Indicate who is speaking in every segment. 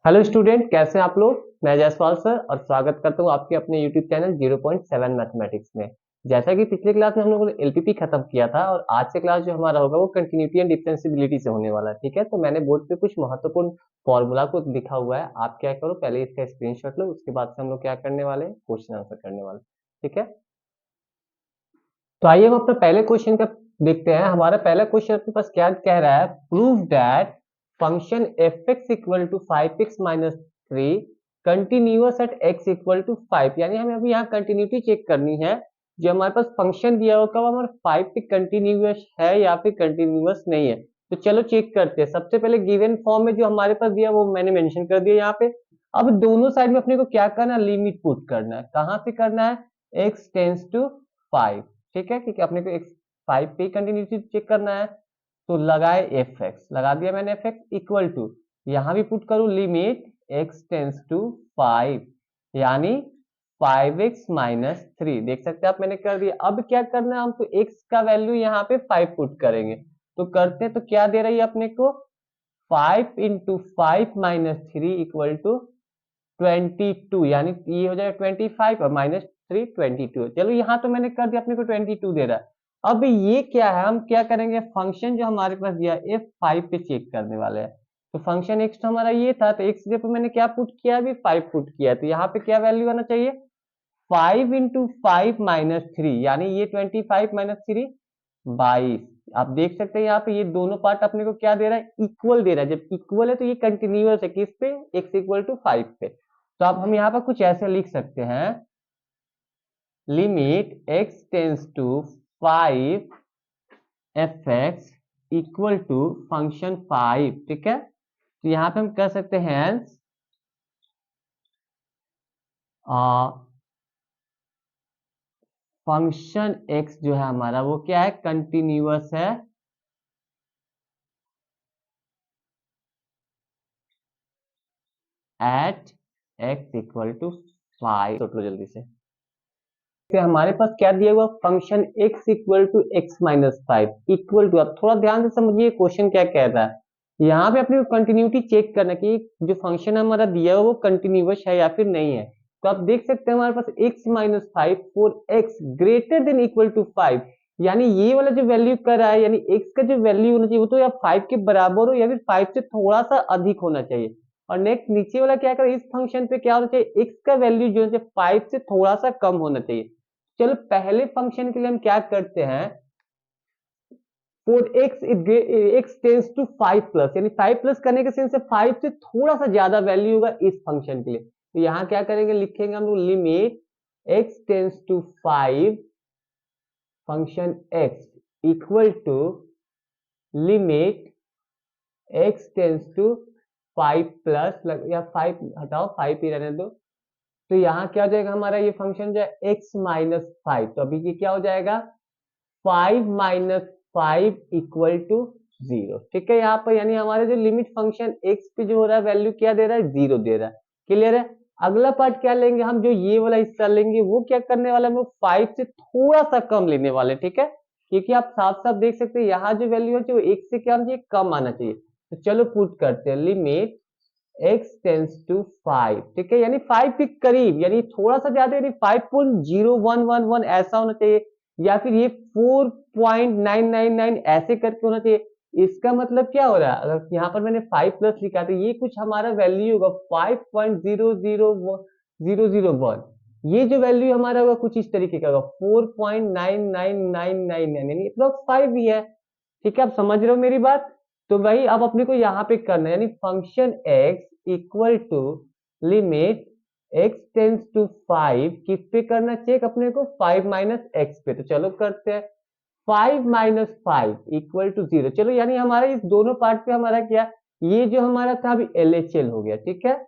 Speaker 1: Hello student, कैसे हैं आप लोग। मैं जयसवाल सर और स्वागत करता हूं आपके अपने यूट्यूब चैनल 0.7 मैथमेटिक्स में। जैसा कि पिछले क्लास में हम लोगों ने एलपीपी खत्म किया था और आज से क्लास जो हमारा होगा वो कंटिन्यूटी एंड डिफरेंशियबिलिटी से होने वाला है। ठीक है, तो मैंने बोर्ड पे कुछ महत्वपूर्ण फॉर्मूला को लिखा हुआ है। आप क्या करो, पहले इसका स्क्रीनशॉट लो, उसके बाद से हम लोग क्या करने वाले हैं, क्वेश्चन आंसर करने वाले हैं। ठीक है, तो आइए हम अपना पहले क्वेश्चन का देखते हैं। हमारा पहला क्वेश्चन अपने पास क्या कह रहा है, prove that function f x equal to 5x-3 continuous at x equal to 5। यानी हमें अभी यहाँ कंटिन्यूटी चेक करनी है। जो हमारे पास फंक्शन दिया होगा वो हमारा 5 पे कंटिन्यूअस है या फिर कंटिन्यूअस नहीं है। तो चलो चेक करते हैं। सबसे पहले गिवन फॉर्म में जो हमारे पास दिया वो मैंने मेंशन कर दिया यहाँ पे। अब दोनों साइड में अपने को क्या करना है, लिमिट पुट करना है। कहाँ से करना है, x टेंस टू 5। ठीक है, क्योंकि अपने को x 5 पे कंटिन्यूटी चेक करना है। तो लगाए एफ एक्स, लगा दिया मैंने एफ एक्स इक्वल टू, यहां भी पुट करूं लिमिट x टेंस टू 5, यानी 5x-3। देख सकते हैं आप, मैंने कर दिया। अब क्या करना है हमको, x का वैल्यू यहाँ पे 5 पुट करेंगे। तो करते हैं, तो क्या दे रही है अपने को, 5 × 5 - 3 इक्वल टू 22, यानी ये हो जाएगा 25 और -3 22। चलो यहाँ तो मैंने कर दिया, अपने को 22 दे रहा है। अब ये क्या है, हम क्या करेंगे, फंक्शन जो हमारे पास दिया f5 पे चेक करने वाले हैं। तो फंक्शन x तो हमारा ये था, तो x जगह पे मैंने क्या पुट किया, अभी 5 पुट किया। तो यहाँ पे क्या वैल्यू आना चाहिए, 5 × 5 - 3, यानी ये 25 - 3 22। आप देख सकते हैं यहाँ पे ये दोनों पार्ट अपने को क्या दे रहा है, इक्वल दे रहा है। जब इक्वल है तो ये कंटिन्यूअस है किस पे, x इक्वल टू 5 पे। तो अब हम यहाँ पर कुछ ऐसे लिख सकते हैं, limit x tends to 5 f x equal to function 5। ठीक है, तो यहाँ पे हम कह सकते हैं फंक्शन x जो है हमारा वो क्या है, कंटिन्यूअस है एट x इक्वल टू 5। सोच लो जल्दी से। फिर हमारे पास क्या दिया हुआ, function x equal to x-5 equal to. अब थोड़ा ध्यान से समझिए क्वेश्चन क्या कह रहा है। यहाँ पे अपने को कंटिन्यूटी चेक करना कि जो फंक्शन हमारा दिया हुआ वो कंटिन्यूअस है या फिर नहीं है। तो आप देख सकते हैं हमारे पास x-5 for x greater than equal to 5, यानी ये वाला जो वैल्यू कर रहा है, यानी x का जो वैल्यू होना चाहिए वो तो या 5 के बराबर हो या फिर 5 से थोड़ा सा अधिक होना चाहिए। और नेक्स्ट नीचे वाला क्या कर, इस फंक्शन पे क्या होना चाहिए, x का वैल्यू जो है 5 से थोड़ा सा कम होना चाहिए। चलो पहले फंक्शन के लिए हम क्या करते हैं, for x tends to 5 plus, यानी 5 प्लस करने के सेंस से 5 से थोड़ा सा ज्यादा वैल्यू होगा इस फंक्शन के लिए। तो यहाँ क्या करेंगे, लिखेंगे हम लोग limit x tends to 5 function x equal to limit x tends to 5 plus, या 5 हटाओ, 5 ही रहने दो। तो यहाँ क्या हो जाएगा, हमारा ये फंक्शन जो है x-5। तो अभी ये क्या हो जाएगा, 5 - 5 इक्वल टू 0। ठीक है, यहाँ पर यानी हमारे जो लिमिट फंक्शन x पे जो हो रहा है वैल्यू क्या दे रहा है, 0 दे रहा है। क्लियर है। अगला पार्ट क्या लेंगे हम, जो ये वाला हिस्सा लेंगे वो क्या करने वाला है, 5 से थोड़ा सा कम लेने वाले। ठीक है, क्योंकि आप साफ साफ देख सकते हैं यहाँ जो वैल्यू है वो x से क्या आना चाहिए, कम आना चाहिए। तो चलो पुट करते हैं लिमिट x टेंस टू 5। ठीक है, यानी 5 के करीब, यानी थोड़ा सा ज्यादा, यानी 5.0111 ऐसा होना चाहिए, या फिर ये 4.999 ऐसे करके होना चाहिए। इसका मतलब क्या हो रहा है, अगर यहाँ पर मैंने 5 प्लस लिखा तो ये कुछ हमारा वैल्यू होगा 5.00001। ये जो वैल्यू हमारा होगा कुछ इस तरीके का होगा 4.99999, यानी अप्रोक्स 5 ही है। ठीक है, आप समझ रहे हो मेरी बात। तो वही अब अपने को यहाँ पे करना है, यानी function x equal to limit x tends to 5 किस पे करना चेक अपने को, 5 माइनस x पे। तो चलो करते हैं, 5 माइनस 5 इक्वल टू 0। चलो यानी हमारा इस दोनों पार्ट पे हमारा क्या, ये जो हमारा था अभी LHL हो गया। ठीक है,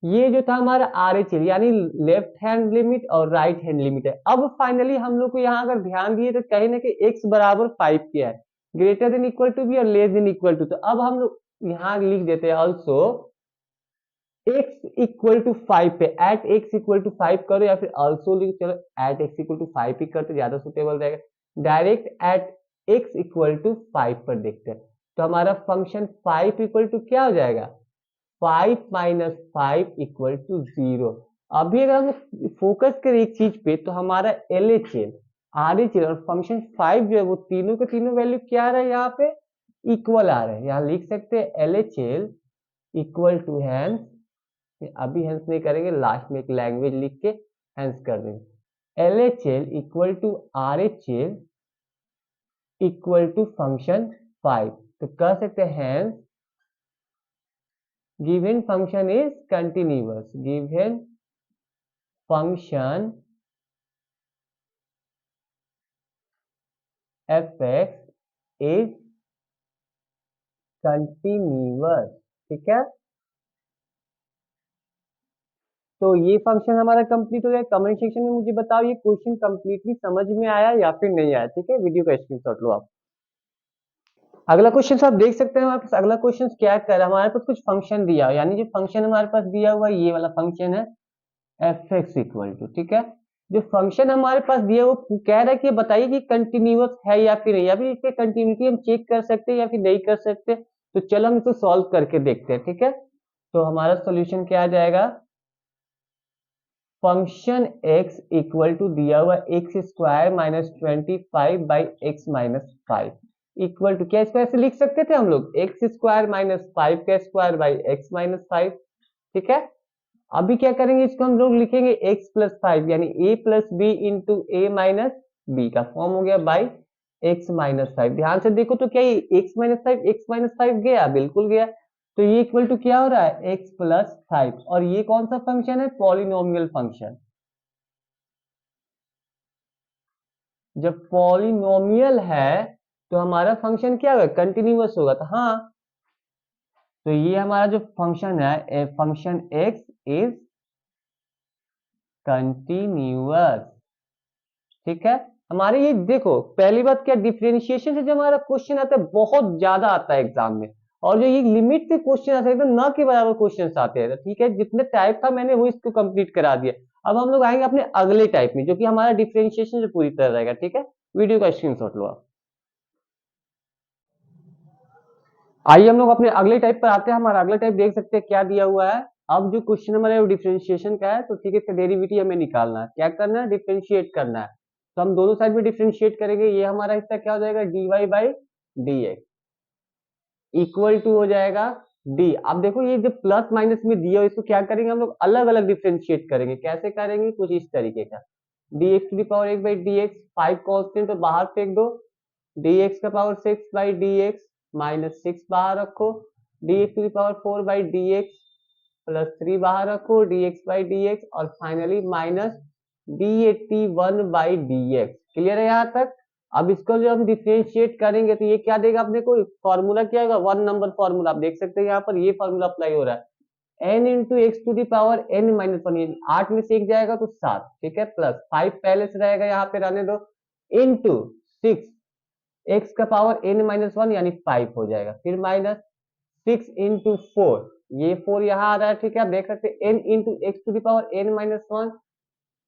Speaker 1: ये जो था हमारा RHL, यानी लेफ्ट हैंड लिमिट और राइट हैंड लिमिट है। अब फाइनली हम लोग को यहाँ अगर ध्यान दिए तो कहीं ना कहीं x बराबर 5 किया है, ग्रेटर देन इक्वल टू भी और लेस देन इक्वल टू। तो अब हम लोग यहाँ लिख देते हैं ऑल्सो x इक्वल टू 5 पे, एट x इक्वल टू 5 करो या फिर ऑल्सो लिख, चलो एट x इक्वल टू 5 ही करते ज्यादा सुटेबल रहेगा। Direct at x equal to 5 पर देखते हैं। तो हमारा फंक्शन 5 इक्वल टू क्या हो जाएगा, 5 माइनस 5 इक्वल टू 0। अभी अगर हम फोकस करें एक चीज पे तो हमारा LHL RHL और फंक्शन 5 जो है वो तीनों के तीनों वैल्यू क्या आ रहा है यहाँ पे इक्वल आ रहे हैं। यहाँ लिख सकते हैं LHL इक्वल टू हैंस, अभी हैंस नहीं करेंगे, लास्ट में एक लैंग्वेज लिख के हैंस कर देंगे। LHL equal to RHL equal to function 5, तो कह सकते हैं hence given function is continuous, given function fx is continuous. ठीक है, तो ये फंक्शन हमारा कंप्लीट हो गया। कमेंट सेक्शन में मुझे बताओ ये क्वेश्चन कंप्लीटली समझ में आया या फिर नहीं आया। ठीक है, वीडियो का स्क्रीनशॉट लो आप। अगला क्वेश्चन आप देख सकते हैं हमारे पास अगला क्वेश्चन क्या कर रहा है, हमारे पास कुछ फंक्शन दिया है, यानी जो फंक्शन हमारे पास दिया हुआ है ये वाला फंक्शन है fx इक्वल टू। ठीक है, जो फंक्शन हमारे पास दिया वो कह रहा है कि बताइए कि कंटिन्यूअस है या फिर नहीं, या फिर इसके कंटिन्यूटी हम चेक कर सकते हैं या फिर नहीं कर सकते। तो चलो हम इसको सॉल्व करके देखते हैं। ठीक है, तो हमारा सोल्यूशन क्या आ जाएगा, फंक्शन x इक्वल टू दिया हुआ x square minus 25 by x minus 5 equal to, क्या इसको ऐसे लिख सकते थे हम लोग, एक्स स्क्वायर माइनस 5 का स्क्वायर बाई एक्स माइनस 5। ठीक है, अभी क्या करेंगे, इसको हम लोग लिखेंगे x प्लस 5 यानी a plus B into A minus B का फॉर्म हो गया बाई एक्स माइनस 5। ध्यान से देखो तो क्या ये एक्स माइनस 5 गया, बिल्कुल गया। तो ये इक्वल टू क्या हो रहा है, x प्लस 5, और ये कौन सा फंक्शन है, पॉलिनोमियल फंक्शन। जब पॉलिनोमियल है तो हमारा फंक्शन क्या होगा, कंटिन्यूअस होगा। तो हाँ, तो ये हमारा जो फंक्शन है फंक्शन x इज कंटिन्यूअस। ठीक है, हमारे ये देखो पहली बात क्या, डिफरेंशिएशन से जो हमारा क्वेश्चन आता है बहुत ज्यादा आता है एग्जाम में, और जो ये लिमिट से क्वेश्चन आता है एकदम न के बराबर क्वेश्चन आते हैं। ठीक है, जितने टाइप था मैंने वो इसको कंप्लीट करा दिया। अब हम लोग आएंगे अपने अगले टाइप में जो कि हमारा डिफरेंशिएशन जो पूरी तरह रहेगा। ठीक है, वीडियो का स्क्रीनशॉट लो आप। आइए हम लोग अपने अगले टाइप पर आते हैं। हमारा अगला टाइप देख सकते हैं क्या दिया हुआ है। अब जो क्वेश्चन हमारा डिफरेंशिएशन का है, तो ठीक है, इसका डेरिवेटिव हमें निकालना है। क्या करना है, डिफरेंशिएट करना है। तो हम दोनों साइड में डिफरेंशिएट करेंगे। ये हमारा हिस्सा क्या हो जाएगा, dy by d x equal to हो जाएगा d। अब देखो ये जो प्लस माइनस में दिया हो इसको क्या करेंगे हम लोग, अलग अलग डिफरेंशिएट करेंगे। कैसे करेंगे, कुछ इस तरीके का, dx to the power 1 by d x, 5 constant तो बाहर फेंक दो, dx का power 6 by d x minus 6 बाहर रखो, dx to the power 4 by d x plus 3 बाहर रखो, dx बाई डी एक्स, और finally minus d81 by d x. Clear है यहाँ तक। अब इसको जो हम डिफरेंशिएट करेंगे तो ये क्या देगा अपने को, फॉर्मूला क्या होगा, वन नंबर फॉर्मूला। आप देख सकते हैं यहाँ पर ये फॉर्मूला अप्लाई हो रहा है, n into x to the power n minus one, 8 में से एक जाएगा तो 7। ठीक है, प्लस 5 पहले से रहेगा यहाँ पे रहने दो, इंटू 6 एक्स का पावर n माइनस वन यानी 5 हो जाएगा, फिर माइनस 6 इंटू 4, ये 4 यहाँ आ रहा है। ठीक है, आप देख सकते हैं n into x to the power n minus one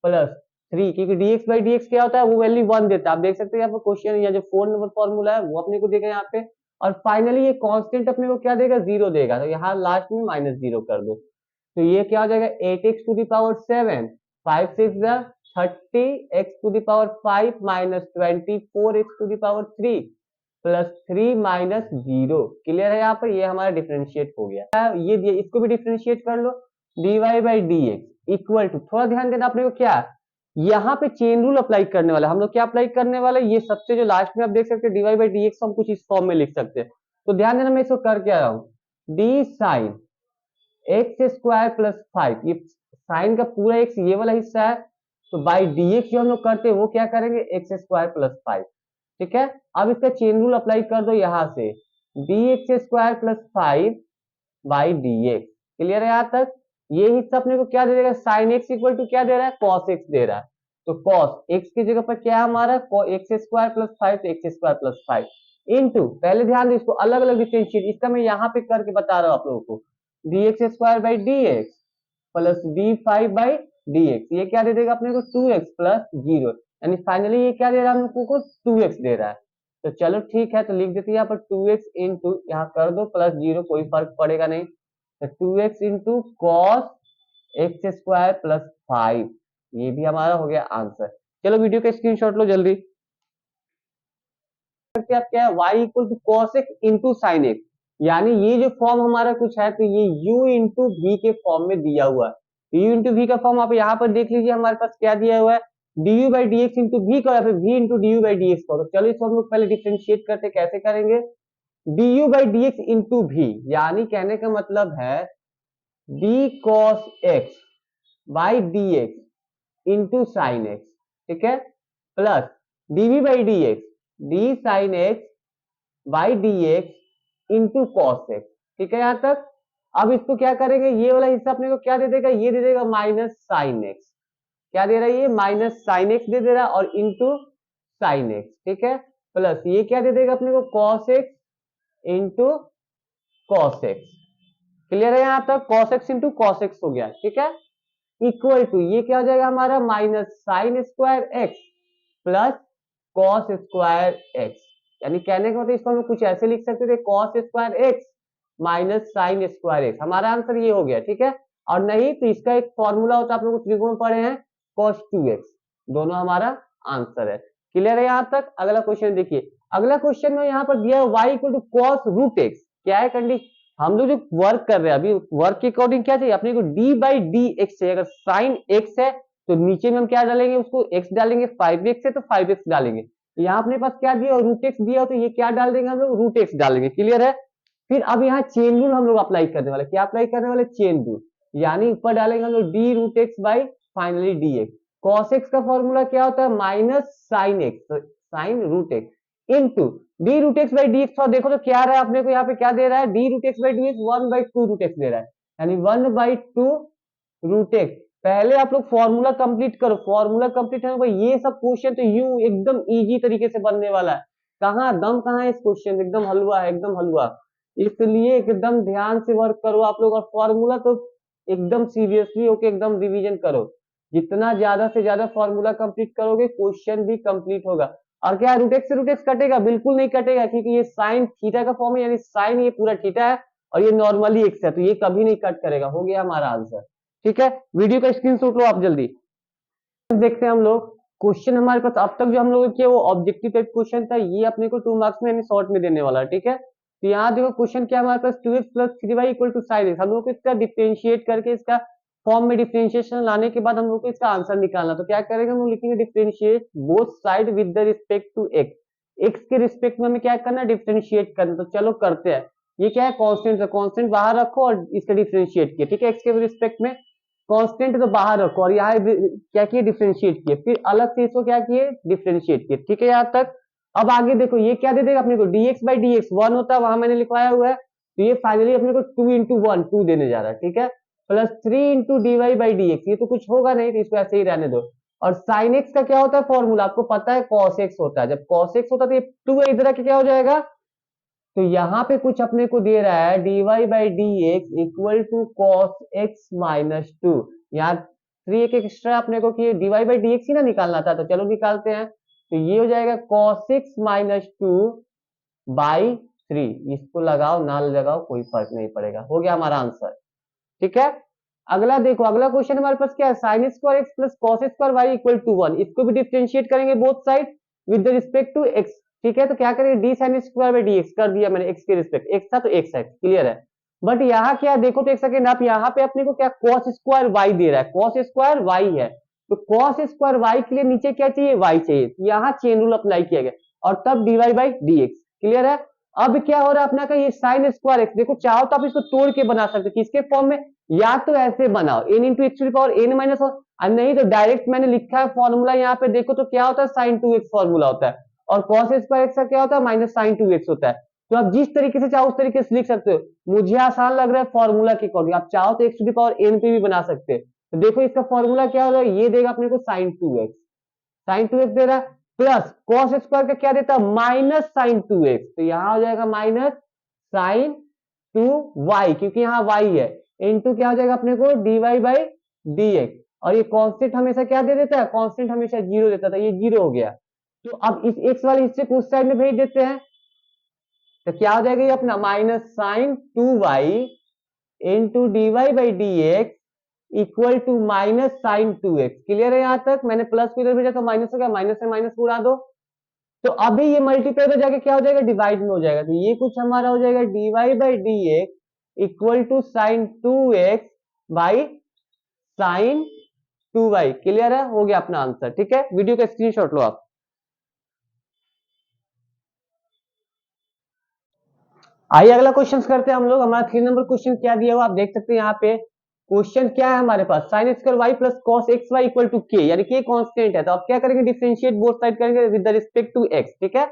Speaker 1: plus 3, क्योंकि dx बाई dx क्या होता है, वो वैल्यू 1 देता है। आप देख सकते हैं यहाँ पर क्वेश्चन या जो 4 नंबर फॉर्मूला है वो अपने को देगा यहाँ पे, और फाइनली ये कांस्टेंट अपने को क्या देगा, 0 देगा। तो यहाँ लास्ट में माइनस 0 कर दो, तो ये क्या हो जाएगा, 8x टू दी पावर 7, 5 6 जा 30, x to the power 5 minus 24 x to the power 3 plus 3 minus 0। Clear है, यहाँ पर ये हमारा डिफरेंशिएट हो गया। ये दिए, इसको भी डिफरेंशिएट कर लो, dy by d x equal to, थोड़ा ध्यान देना अपने को, क्या यहाँ पे चेन रूल अप्लाई करने वाला। हम लोग क्या अप्लाई करने वाले, ये सबसे जो लास्ट में आप देख सकते हैं dy बाई डी एक्स हम कुछ इस फॉर्म में लिख सकते हैं। तो ध्यान देना मैं इसको कर क्या रहा हूँ, D sine x square plus 5, ये साइन का पूरा एक्स ये वाला हिस्सा है, तो बाई डी एक्स जो हम लोग करते हैं वो क्या करेंगे, एक्स स्क्वायर प्लस 5। ठीक है, अब इसका चेन रूल अप्लाई कर दो यहाँ से, D x square plus 5 by d x. Clear है यहाँ तक। ये हिस्सा अपने को क्या दे देगा, साइन एक्स इक्वल टू क्या दे रहा है, कॉस एक्स दे रहा है। तो कॉस एक्स की जगह पर क्या है हमारा, एक्स स्क्वायर प्लस 5, तो एक्स स्क्वायर प्लस 5 इंटू, पहले ध्यान दो इसको अलग अलग डिफरेंशिएट, इसका मैं यहाँ पे करके बता रहा हूँ आप लोगों को, D x square by d x plus D 5 by d x, ये क्या दे देगा अपने को, 2x प्लस 0, यानी फाइनली ये क्या दे रहा है हम लोगों को, 2x दे रहा है। तो चलो ठीक है, तो लिख देते हैं यहाँ पर 2x इंटू, यहाँ कर दो प्लस 0, कोई फर्क पड़ेगा नहीं, तो 2x into cos x square plus 5, ये भी हमारा हो गया आंसर। चलो वीडियो का स्क्रीनशॉट लो जल्दी। करके आप क्या है y equal to cos x into sine x, यानी ये जो फॉर्म हमारा कुछ है तो ये u इंटू वी के फॉर्म में दिया हुआ है। u इंटू वी का फॉर्म आप यहाँ पर देख लीजिए, हमारे पास क्या दिया हुआ है, du by d x into v का, या फिर v into d by d x का। तो चलो इसको हम लोग पहले डिफ्रेंशिएट करते, कैसे करेंगे, du by d x into v, यानी कहने का मतलब है d cos x by d x into sine x, ठीक है, plus dv by d x d sine x by d x into cos x, ठीक है यहां तक। अब इसको क्या करेंगे, ये वाला हिस्सा अपने को क्या दे देगा, ये दे देगा माइनस साइन एक्स, क्या दे रहा है ये माइनस साइन एक्स दे दे रहा है, और इंटू साइन एक्स, ठीक है, प्लस ये क्या दे देगा अपने को cos x into cos x. Clear है यहां तक, cos x into cos x हो गया, ठीक है, इक्वल टू ये क्या हो जाएगा हमारा minus sine square x plus cos square x, यानी कहने का मतलब इसको हम कुछ ऐसे लिख सकते थे, cos square x minus sine square x, हमारा आंसर ये हो गया, ठीक है। और नहीं तो इसका एक फॉर्मूला होता है, आप लोग त्रिकोण पढ़े हैं, cos 2x, दोनों हमारा आंसर है। क्लियर है यहाँ तक। अगला क्वेश्चन देखिए, अगला क्वेश्चन में यहाँ पर दिया है y equal to cos root x, क्या है कंडीशन, हम लोग जो वर्क कर रहे हैं अभी वर्क के अकॉर्डिंग क्या चाहिए अपने को, d बाई डी एक्स चाहिए। अगर साइन एक्स है तो नीचे में हम क्या डालेंगे, उसको x डालेंगे, 5x है तो 5x डालेंगे, यहाँ अपने पास क्या दिया रूट एक्स दिया हो तो ये क्या डाल देंगे हम लोग, रूट एक्स डालेंगे। क्लियर है। फिर अब यहाँ चेन रूल हम लोग अप्लाई करने वाले, क्या अप्लाई करने वाले, चेन रूल, यानी ऊपर डालेंगे हम लोग d root x by finally d x. Cos x का फॉर्मूला क्या होता है, minus sine x, sine root x into d root x by d x. और देखो तो क्या रहा है अपने को यहाँ पे, क्या दे रहा है, d root x by d x 1/2 root x दे रहा है, यानी 1/2 रूट एक्स। पहले आप लोग फॉर्मूला कंप्लीट करो, फॉर्मूला कंप्लीट है भाई, ये सब क्वेश्चन तो यूं एकदम इजी तरीके से बनने वाला है। कहाँ दम कहाँ है इस क्वेश्चन, एकदम हलवा है, एकदम हलवा, इसलिए एकदम ध्यान से वर्क करो आप लोग, और फॉर्मूला तो एकदम सीरियसली होके एकदम रिवीजन करो। जितना ज्यादा से ज्यादा फॉर्मूला कंप्लीट करोगे क्वेश्चन भी कंप्लीट होगा। और क्या रूट एक्स से रूट एक्स कटेगा, बिल्कुल नहीं कटेगा, क्योंकि ये साइन थीटा का फॉर्म है, यानी साइन ये पूरा थीटा है और ये नॉर्मली एक्स है, तो ये कभी नहीं कट करेगा। हो गया हमारा आंसर, ठीक है। वीडियो का स्क्रीनशॉट लो आप जल्दी। देखते हैं हम लोग क्वेश्चन हमारे पास अब तक जो हम लोग किया वो ऑब्जेक्टिव टाइप क्वेश्चन था, ये अपने को 2 मार्क्स में यानी शॉर्ट में देने वाला है, ठीक है। तो यहाँ देखो क्वेश्चन क्या हमारे पास, 2x plus 3y equal to sine x, हम लोग को इसका डिफरेंशिएट करके इसका फॉर्म में डिफरेंशिएशन लाने के बाद हम लोग को इसका आंसर निकालना। तो क्या करेंगे हम लोग, लिखेंगे differentiate both side with the respect to x, x के रिस्पेक्ट में हमें क्या करना है, डिफरेंशिएट करना। तो चलो करते हैं, ये क्या है कांस्टेंट है, कांस्टेंट बाहर रखो और इसका डिफरेंशिएट किया, ठीक है, एक्स के रिस्पेक्ट में कांस्टेंट तो बाहर रखो और यहाँ क्या किए, डिफरेंशिएट किए, फिर अलग से इसको क्या किए, डिफरेंशिएट किए, ठीक है यहाँ तक। अब आगे देखो ये क्या दे देगा अपने को, dx बाई डी एक्स 1 होता है, वहां मैंने लिखवाया हुआ है, तो ये फाइनली अपने को 2 इंटू 1 2 देने जा रहा है, ठीक है, plus 3 into d y by d x, ये तो कुछ होगा नहीं तो इसको ऐसे ही रहने दो। और साइन एक्स का क्या होता है फॉर्मूला, आपको पता है कॉस एक्स होता है, जब कॉस एक्स होता है तो ये 2 है, इधर आके क्या हो जाएगा, तो यहाँ पे कुछ अपने को दे रहा है dy by d x equal to cos x minus 2, यहाँ 3 एक एक्स्ट्रा अपने को कि dy बाई डी एक्स ही ना निकालना था, तो चलो निकालते हैं। तो ये हो जाएगा cos x माइनस 2 बाई 3, इसको लगाओ ना लगाओ कोई फर्क नहीं पड़ेगा, हो गया हमारा आंसर, ठीक है। अगला देखो, अगला क्वेश्चन हमारे पास क्या है, sine square x plus cos square y equal to 1, इसको भी डिफरेंशिएट करेंगे both side with respect to x, ठीक है। तो क्या करेंगे, d sine square by d x कर दिया मैंने, एक्स के रिस्पेक्ट, एक्स था तो एक्स है, क्लियर है। बट यहाँ क्या देखो तो एक सेकंड, आप यहाँ पे अपने को क्या कॉस स्क्वायर वाई दे रहा है, कॉस स्क्वायर वाई है, तो कॉस स्क्वायर वाई के लिए नीचे क्या चाहिए, वाई चाहिए, यहाँ चेन रूल अप्लाई किया गया और तब d y by d x, clear है। अब क्या हो रहा है अपना का, ये साइन स्क्वायर एक्स, देखो चाहो तो आप इसको तोड़ के बना सकते हो, किसके फॉर्म में, या तो ऐसे बनाओ n into x to the power n minus, और नहीं तो डायरेक्ट मैंने लिखा है फॉर्मूला यहाँ पे देखो तो क्या होता है, साइन 2x फॉर्मूला होता है, और कॉस स्क्वायर एक्स का क्या होता है, माइनस साइन 2x होता है। तो आप जिस तरीके से चाहो उस तरीके से लिख सकते हो, मुझे आसान लग रहा है फॉर्मूला के अकॉर्डिंग, आप चाहो तो x to the power n पे भी बना सकते हैं। तो देखो इसका फॉर्मूला क्या होगा, ये देगा अपने को साइन 2x, साइन 2x दे रहा है, प्लस कॉस स्क्वायर का क्या देता है, माइनस साइन 2x, तो यहां हो जाएगा माइनस साइन 2y, क्योंकि यहाँ y है, इनटू क्या हो जाएगा अपने को, dy बाई डी एक्स, और ये कांस्टेंट हमेशा क्या दे देता है, कांस्टेंट हमेशा 0 देता था, ये 0 हो गया। तो अब इस x वाले हिस्से को उस साइड में भेज देते हैं, तो क्या हो जाएगा ये अपना minus sine 2y into d y by d x equal to minus sine 2x। Clear है यहां तक? मैंने प्लस को इधर भेजा तो माइनस हो गया, माइनस से माइनस उड़ा दो तो अभी ये मल्टीप्लाई में जाके क्या हो जाएगा, डिवाइड में हो जाएगा। तो ये कुछ हमारा हो जाएगा d y by d x equal to sine 2x by sine 2y। Clear है? हो गया अपना आंसर। ठीक है, वीडियो का स्क्रीनशॉट लो आप। आइए अगला क्वेश्चन करते हैं हम लोग। हमारा 3 नंबर क्वेश्चन क्या दिया हुआ आप देख सकते हैं यहाँ पे। क्वेश्चन क्या है हमारे पास, sine square y plus cos x y equal to k, यानी के कांस्टेंट है। तो आप क्या करेंगे, डिफरेंशिएट बोथ साइड करेंगे विद रिस्पेक्ट टू एक्स। ठीक है,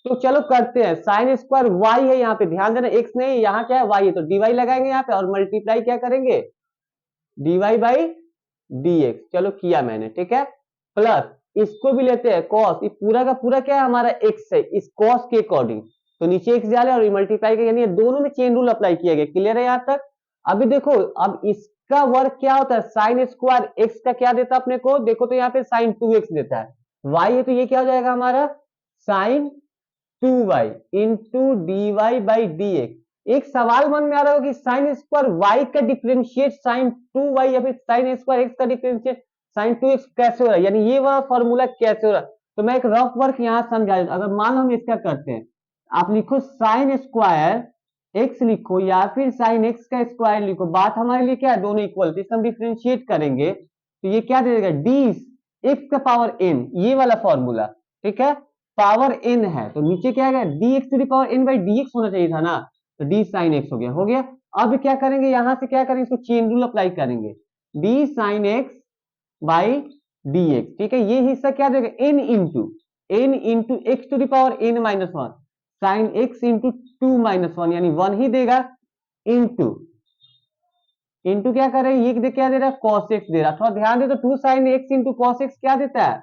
Speaker 1: तो चलो करते हैं। साइन स्क्वायर वाई है, यहाँ पे ध्यान देना एक्स नहीं, यहाँ क्या है वाई है, तो डीवाई लगाएंगे यहाँ पे और मल्टीप्लाई क्या करेंगे, डीवाई बाई डी एक्स। चलो किया मैंने। ठीक है, प्लस इसको भी लेते हैं कॉस, ये पूरा का पूरा क्या है हमारा एक्स है, इस कॉस के अकॉर्डिंग तो नीचे एक्स डाले और मल्टीप्लाई किया, यानी दोनों में चेन रूल अप्लाई किया गया। क्लियर है यहां तक? अभी देखो, अब इसका वर्क क्या होता है, साइन स्क्वायर एक्स का क्या देता है अपने को, देखो तो यहाँ पे साइन 2x देता है, वाई है तो ये क्या हो जाएगा हमारा sine 2y into d y by d x. एक सवाल मन में आ रहा हो कि साइन स्क्वायर वाई का डिफरेंशिएट साइन 2y या फिर साइन स्क्वायर एक्स का डिफरेंशिएट साइन 2x कैसे हो रहा है, यानी ये वाला फॉर्मूला कैसे हो रहा है। तो मैं एक रफ वर्क यहां समझा देता हूं। अगर मान लो हम इसका करते हैं, आप लिखो साइन स्क्वायर एक्स लिखो या फिर साइन एक्स का स्क्वायर लिखो, बात हमारे लिए क्या है, दोनों इक्वल, तो इसका हम डिफरेंशिएट करेंगे तो ये क्या दे देगा, डी एक्स का पावर एन, ये वाला फॉर्मूला। ठीक है, पावर एन है तो नीचे क्या है, d x to the power n by d x होना चाहिए था ना, तो डी साइन एक्स हो गया, हो गया। अब क्या करेंगे, यहां से क्या करेंगे, इसको चेन रूल अप्लाई करेंगे, d sine x by d x. ठीक है, ये हिस्सा क्या देगा, n into x to the power n minus one, sine x into 2 - 1 यानी 1 ही देगा, इंटू इंटू क्या कर रहे हैं, ये क्या दे रहा है, कॉस एक्स दे रहा है। थोड़ा ध्यान दे तो 2 sign x into cos x क्या देता है,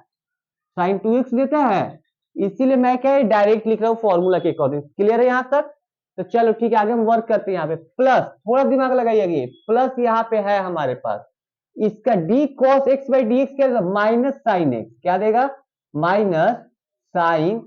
Speaker 1: साइन 2x देता है। इसीलिए मैं क्या डायरेक्ट लिख रहा हूं फॉर्मूला के अकॉर्डिंग। क्लियर है यहां तक? तो चलो ठीक है, आगे हम वर्क करते हैं। यहाँ पे प्लस, थोड़ा दिमाग लगाइए, प्लस यहाँ पे है हमारे पास इसका D cos x by d x क्या देगा, माइनस साइन एक्स, क्या देगा, माइनस साइन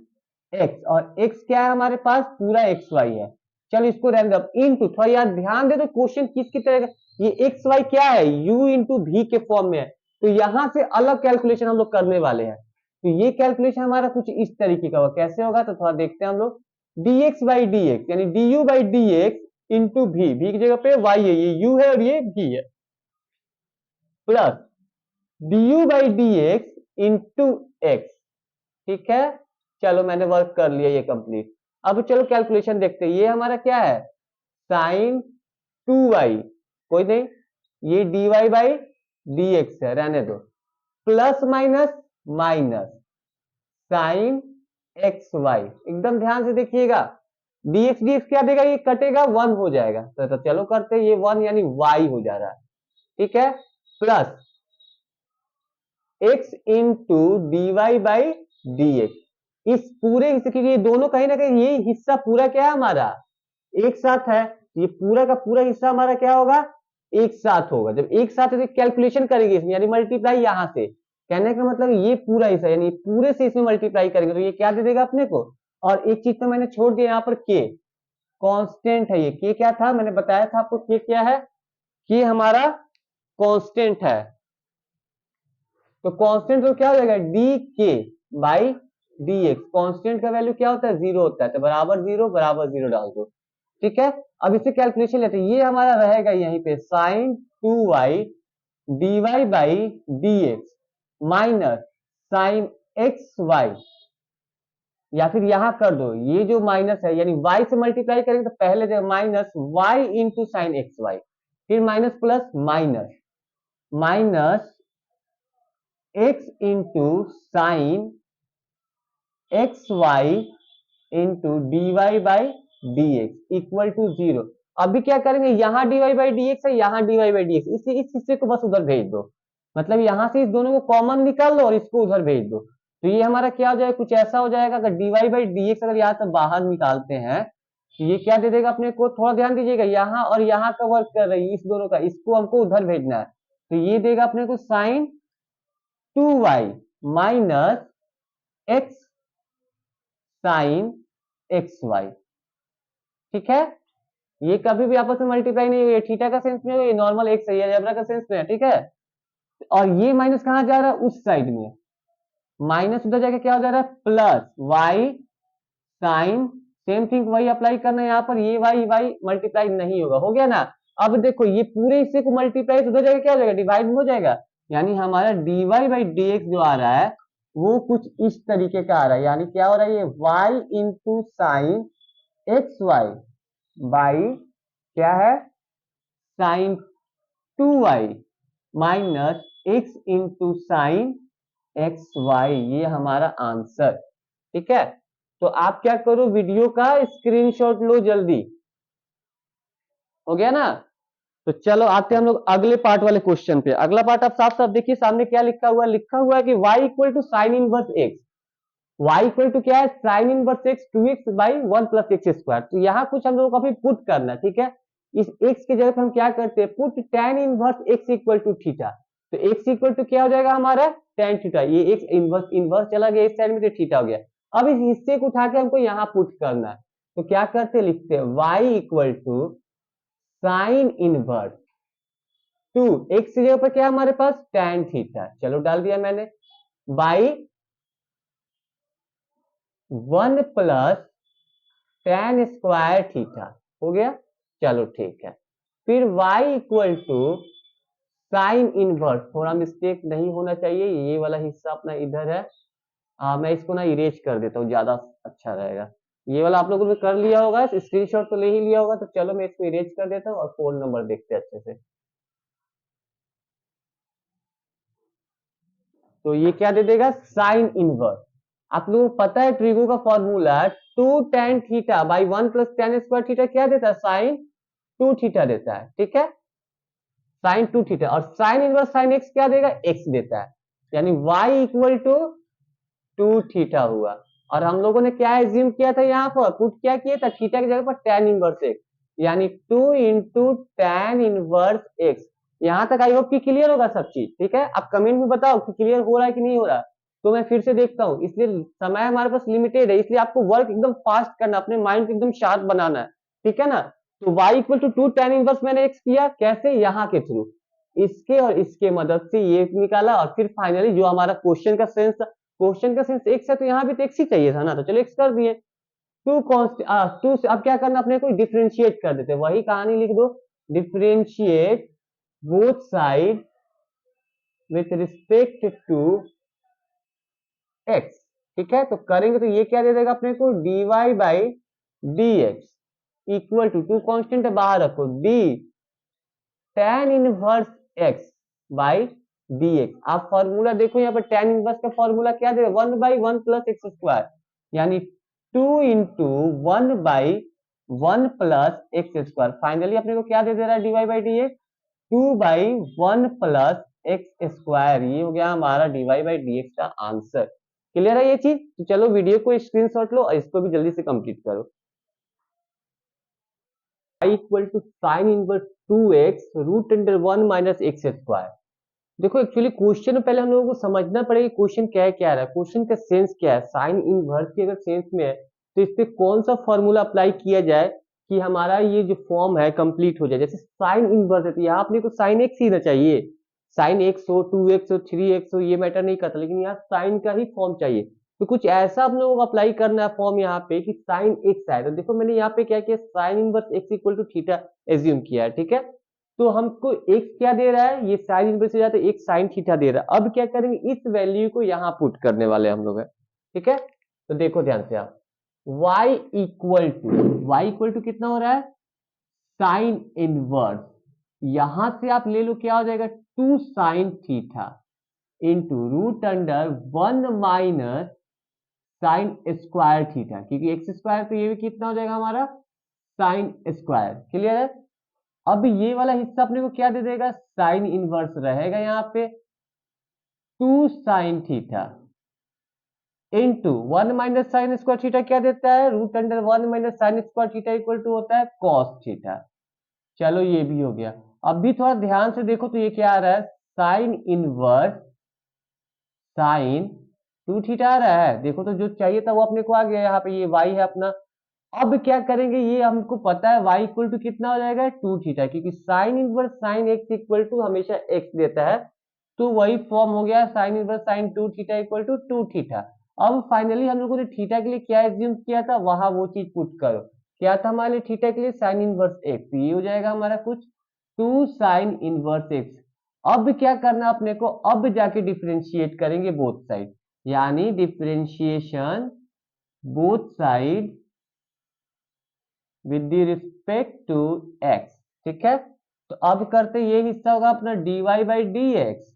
Speaker 1: एक्स, और एक्स क्या है हमारे पास, पूरा एक्स वाई है। चलो इसको रहने दो। इंटू, थोड़ा यार ध्यान दे दो, क्वेश्चन किसकी तरह का, ये एक्स वाई क्या है, यू इंटू भी के फॉर्म में है, तो यहां से अलग कैलकुलेशन हम लोग करने वाले हैं। तो ये कैलकुलेशन हमारा कुछ इस तरीके का होगा, कैसे होगा तो थोड़ा देखते हैं हम लोग। dx बाई डी एक्स यानी D u by d x into भी की जगह पे y है, ये u है और ये v है, plus D u by d x into x. ठीक है, चलो मैंने वर्क कर लिया ये कंप्लीट। अब चलो कैलकुलेशन देखते हैं। ये हमारा क्या है, साइन 2y, कोई नहीं, ये dy बाई डी एक्स है, रहने दो, plus minus minus sine x y, एकदम ध्यान से देखिएगा, dx क्या देगा, ये कटेगा 1 हो जाएगा, तो चलो करते हैं, ये 1 यानी y हो जा रहा है। ठीक है, plus x into d y by d x, इस पूरे हिस्से, क्योंकि ये दोनों कहीं ना कहीं ये हिस्सा पूरा क्या है हमारा एक साथ है, ये पूरा का पूरा हिस्सा हमारा क्या होगा, एक साथ होगा। जब एक साथ है तो कैलकुलेशन करेंगे इसमें, यानी मल्टीप्लाई यहां से, कहने का मतलब ये पूरा हिस्सा यानी पूरे से इसमें मल्टीप्लाई करेंगे तो ये क्या दे देगा अपने को। और एक चीज तो मैंने छोड़ दिया यहाँ पर, के कांस्टेंट है, ये के क्या था मैंने बताया था आपको, के क्या है, के हमारा कांस्टेंट है। तो कांस्टेंट तो क्या हो जाएगा, डी के बाई डी एक्स, कॉन्स्टेंट का वैल्यू क्या होता है, 0 होता है, तो बराबर 0 डाल दो। ठीक है, अब इसे कैलकुलेशन लेते हैं, ये हमारा रहेगा यहीं पे sine 2y d y by d x minus sine x y, या फिर यहां कर दो, ये जो माइनस है यानी y से मल्टीप्लाई करेंगे तो पहले minus y into sine x y, फिर minus plus minus minus x into sine x y into d y by d x equal to 0। अभी क्या करेंगे, यहां d y by d x है, यहां d y by d x, इस हिस्से को बस उधर भेज दो, मतलब यहां से इस दोनों को कॉमन निकाल लो और इसको उधर भेज दो, तो ये हमारा क्या हो जाएगा, कुछ ऐसा हो जाएगा। अगर d y by d x अगर यहाँ से बाहर निकालते हैं तो ये क्या दे देगा अपने को, थोड़ा ध्यान दीजिएगा, यहाँ और यहाँ का वर्क कर रही है इस दोनों का, इसको हमको उधर भेजना है, तो ये देगा अपने को sine 2y minus x sine x y. ठीक है, ये कभी भी आपस में मल्टीप्लाई नहीं हुई, थीटा का सेंस में हुई, नॉर्मल एक्स है, अलजेब्रा का सेंस में है, ठीक है। और ये माइनस कहाँ जा रहा है, उस साइड में, माइनस उधर जाके क्या हो जा रहा है, plus y sine, same thing वही अप्लाई करना है यहाँ पर, ये वाई वाई मल्टीप्लाई नहीं होगा, हो गया ना। अब देखो ये पूरे हिस्से को मल्टीप्लाई उधर जाके क्या हो जाएगा, डिवाइड में हो जाएगा, यानी हमारा dy बाई dx जो आ रहा है वो कुछ इस तरीके का आ रहा है, यानी क्या हो रहा है, ये y into sine x y by क्या है, sine 2y minus x into sine x y, ये हमारा आंसर, ठीक है। तो आप क्या करो, वीडियो का स्क्रीनशॉट लो जल्दी, हो गया ना। तो चलो आते हैं हम लोग अगले पार्ट वाले क्वेश्चन पे। अगला पार्ट आप साफ साफ देखिए सामने क्या लिखा हुआ है कि y equal to sine inverse x, y equal to क्या है, sine inverse x 2x by 1 plus x square. तो यहाँ कुछ हम लोगों को अभी पुट करना है, ठीक है। इस x की जगह पर हम क्या करते हैं, put tan inverse x equal to theta. तो x इक्वल टू क्या हो जाएगा हमारा, tan थीटा, ये x इनवर्स इनवर्स चला गया इस साइड में, तो थीटा हो गया। अब इस हिस्से को उठा के हमको यहाँ पुट करना है, तो क्या करते हैं, लिखते हैं y equal to sine inverse 2 x की जगह पर क्या हमारे पास, tan थीटा, चलो डाल दिया मैंने, by 1 plus tan square theta, हो गया। चलो ठीक है, फिर y equal to sine inverse, थोड़ा मिस्टेक नहीं होना चाहिए, ये वाला हिस्सा अपना इधर है, मैं इसको ना इरेज कर देता हूँ, ज्यादा अच्छा रहेगा। ये वाला आप लोगों ने कर लिया होगा, स्क्रीनशॉट तो ले ही लिया होगा, तो चलो मैं इसको इरेज कर देता हूँ और फोन नंबर देखते हैं अच्छे से। तो ये क्या दे देगा, साइन इनवर्स। आप लोगों को पता है ट्रिगो का formula 2 tan theta by 1 plus tan square theta क्या देता है, साइन 2 थीटा देता है, ठीक है, साइन 2 थीटा। और साइन इनवर्स साइन एक्स क्या देगा, एक्स देता है, यानी y इक्वल टू 2 थीटा हुआ। और हम लोगों ने क्या एज्यूम किया था, यहाँ पर पुट क्या किया था, थीटा की जगह पर tan इनवर्स एक्स, यानी 2 इंटू tan इनवर्स एक्स। यहां तक आई होप कि क्लियर होगा सब चीज, ठीक है। आप कमेंट में बताओ कि क्लियर हो रहा है कि नहीं हो रहा। तो मैं फिर से देखता हूँ, इसलिए समय हमारे पास लिमिटेड है, इसलिए आपको वर्क एकदम फास्ट करना, अपने माइंड को एकदम शार्प बनाना है, ठीक है ना। तो y equal to 2 tan inverse मैंने एक्स किया, कैसे, यहाँ के थ्रू, इसके और इसके मदद से ये निकाला, और फिर फाइनली जो हमारा क्वेश्चन का सेंस, क्वेश्चन का सेंस एक्स है, तो यहाँ भी तो एक्स ही चाहिए था ना, तो चलो एक्स कर दिए। टू कॉन्स्ट टू से अब क्या करना, अपने को डिफ्रेंशिएट कर देते, वही कहानी लिख दो, differentiate both side with respect to x, ठीक है। तो करेंगे तो ये क्या दे देगा अपने को, dy by d x equal to constant है बाहर रखो, d tan inverse x by d x. आप फॉर्मूला देखो यहाँ पर tan इनवर्स का फॉर्मूला क्या दे रहा है, 1 बाई 1 प्लस एक्स स्क्वायर, यानी 2 into 1 by 1 plus x square. Finally अपने को क्या दे दे रहा है, d y by d x 2 by 1 plus x square, ये हो गया हमारा d y by d x का आंसर। क्लियर है ये चीज। तो चलो वीडियो को स्क्रीनशॉट लो और इसको भी जल्दी से कंप्लीट करो। y equal to sine inverse 2x root under 1 minus x square. देखो एक्चुअली क्वेश्चन में पहले हम लोगों को समझना पड़ेगा क्वेश्चन क्या है, क्या रहा है, क्वेश्चन का सेंस क्या है। साइन इनवर्स की अगर सेंस में है तो इस पे कौन सा फॉर्मूला अप्लाई किया जाए कि हमारा ये जो फॉर्म है कंप्लीट हो जाए। जैसे साइन इनवर्स है तो यहाँ अपने को साइन एक्स ही ना चाहिए, साइन एक्स हो 2x हो 3x हो ये मैटर नहीं करता, लेकिन यहाँ साइन का ही फॉर्म चाहिए। तो कुछ ऐसा हम लोगों को अप्लाई करना है फॉर्म यहाँ पे कि साइन एक्स आए। तो देखो मैंने यहाँ पे क्या किया, sine inverse x equal to theta assume किया है, ठीक है। तो हमको एक्स क्या दे रहा है, ये साइन इनवर्स से जाता है, एक साइन थीटा दे रहा है। अब क्या करेंगे, इस वैल्यू को यहाँ पुट करने वाले हम लोग है, ठीक है। तो देखो ध्यान से आप, y इक्वल टू कितना हो रहा है, साइन इनवर्स, यहां से आप ले लो क्या हो जाएगा, 2 sine theta into root under 1 minus sine square theta, क्योंकि एक्स स्क्वायर तो ये भी कितना हो जाएगा हमारा साइन स्क्वायर। क्लियर है। अब ये वाला हिस्सा अपने को क्या दे देगा, साइन इनवर्स रहेगा यहाँ पे 2 sine theta into 1 minus sine square theta क्या देता है, root under 1 minus sine square theta equal to होता है कॉस थीटा। चलो ये भी हो गया। अब भी थोड़ा ध्यान से देखो तो ये क्या आ रहा है, साइन इनवर्स साइन 2 थीटा आ रहा है। देखो तो जो चाहिए था वो अपने को आ गया, यहाँ पे ये y है अपना अब क्या करेंगे, ये हमको पता है y इक्वल टू कितना हो जाएगा 2 थीटा, क्योंकि sine inverse sine x equal to हमेशा x देता है, तो वही फॉर्म हो गया sine inverse sine 2 theta equal to 2 theta. अब फाइनली हम लोगों ने थीटा के लिए क्या एज्यूम किया था, वहां वो चीज पुट करो। क्या था हमारे लिए थीटा के लिए साइन इनवर्स x, तो ये हो जाएगा हमारा कुछ 2 साइन इनवर्स x। अब क्या करना अपने को, अब जाके डिफरेंशिएट करेंगे बोथ साइड, यानी differentiation both side with respect to x। ठीक है, तो अब करते ये हिस्सा होगा अपना dy by d x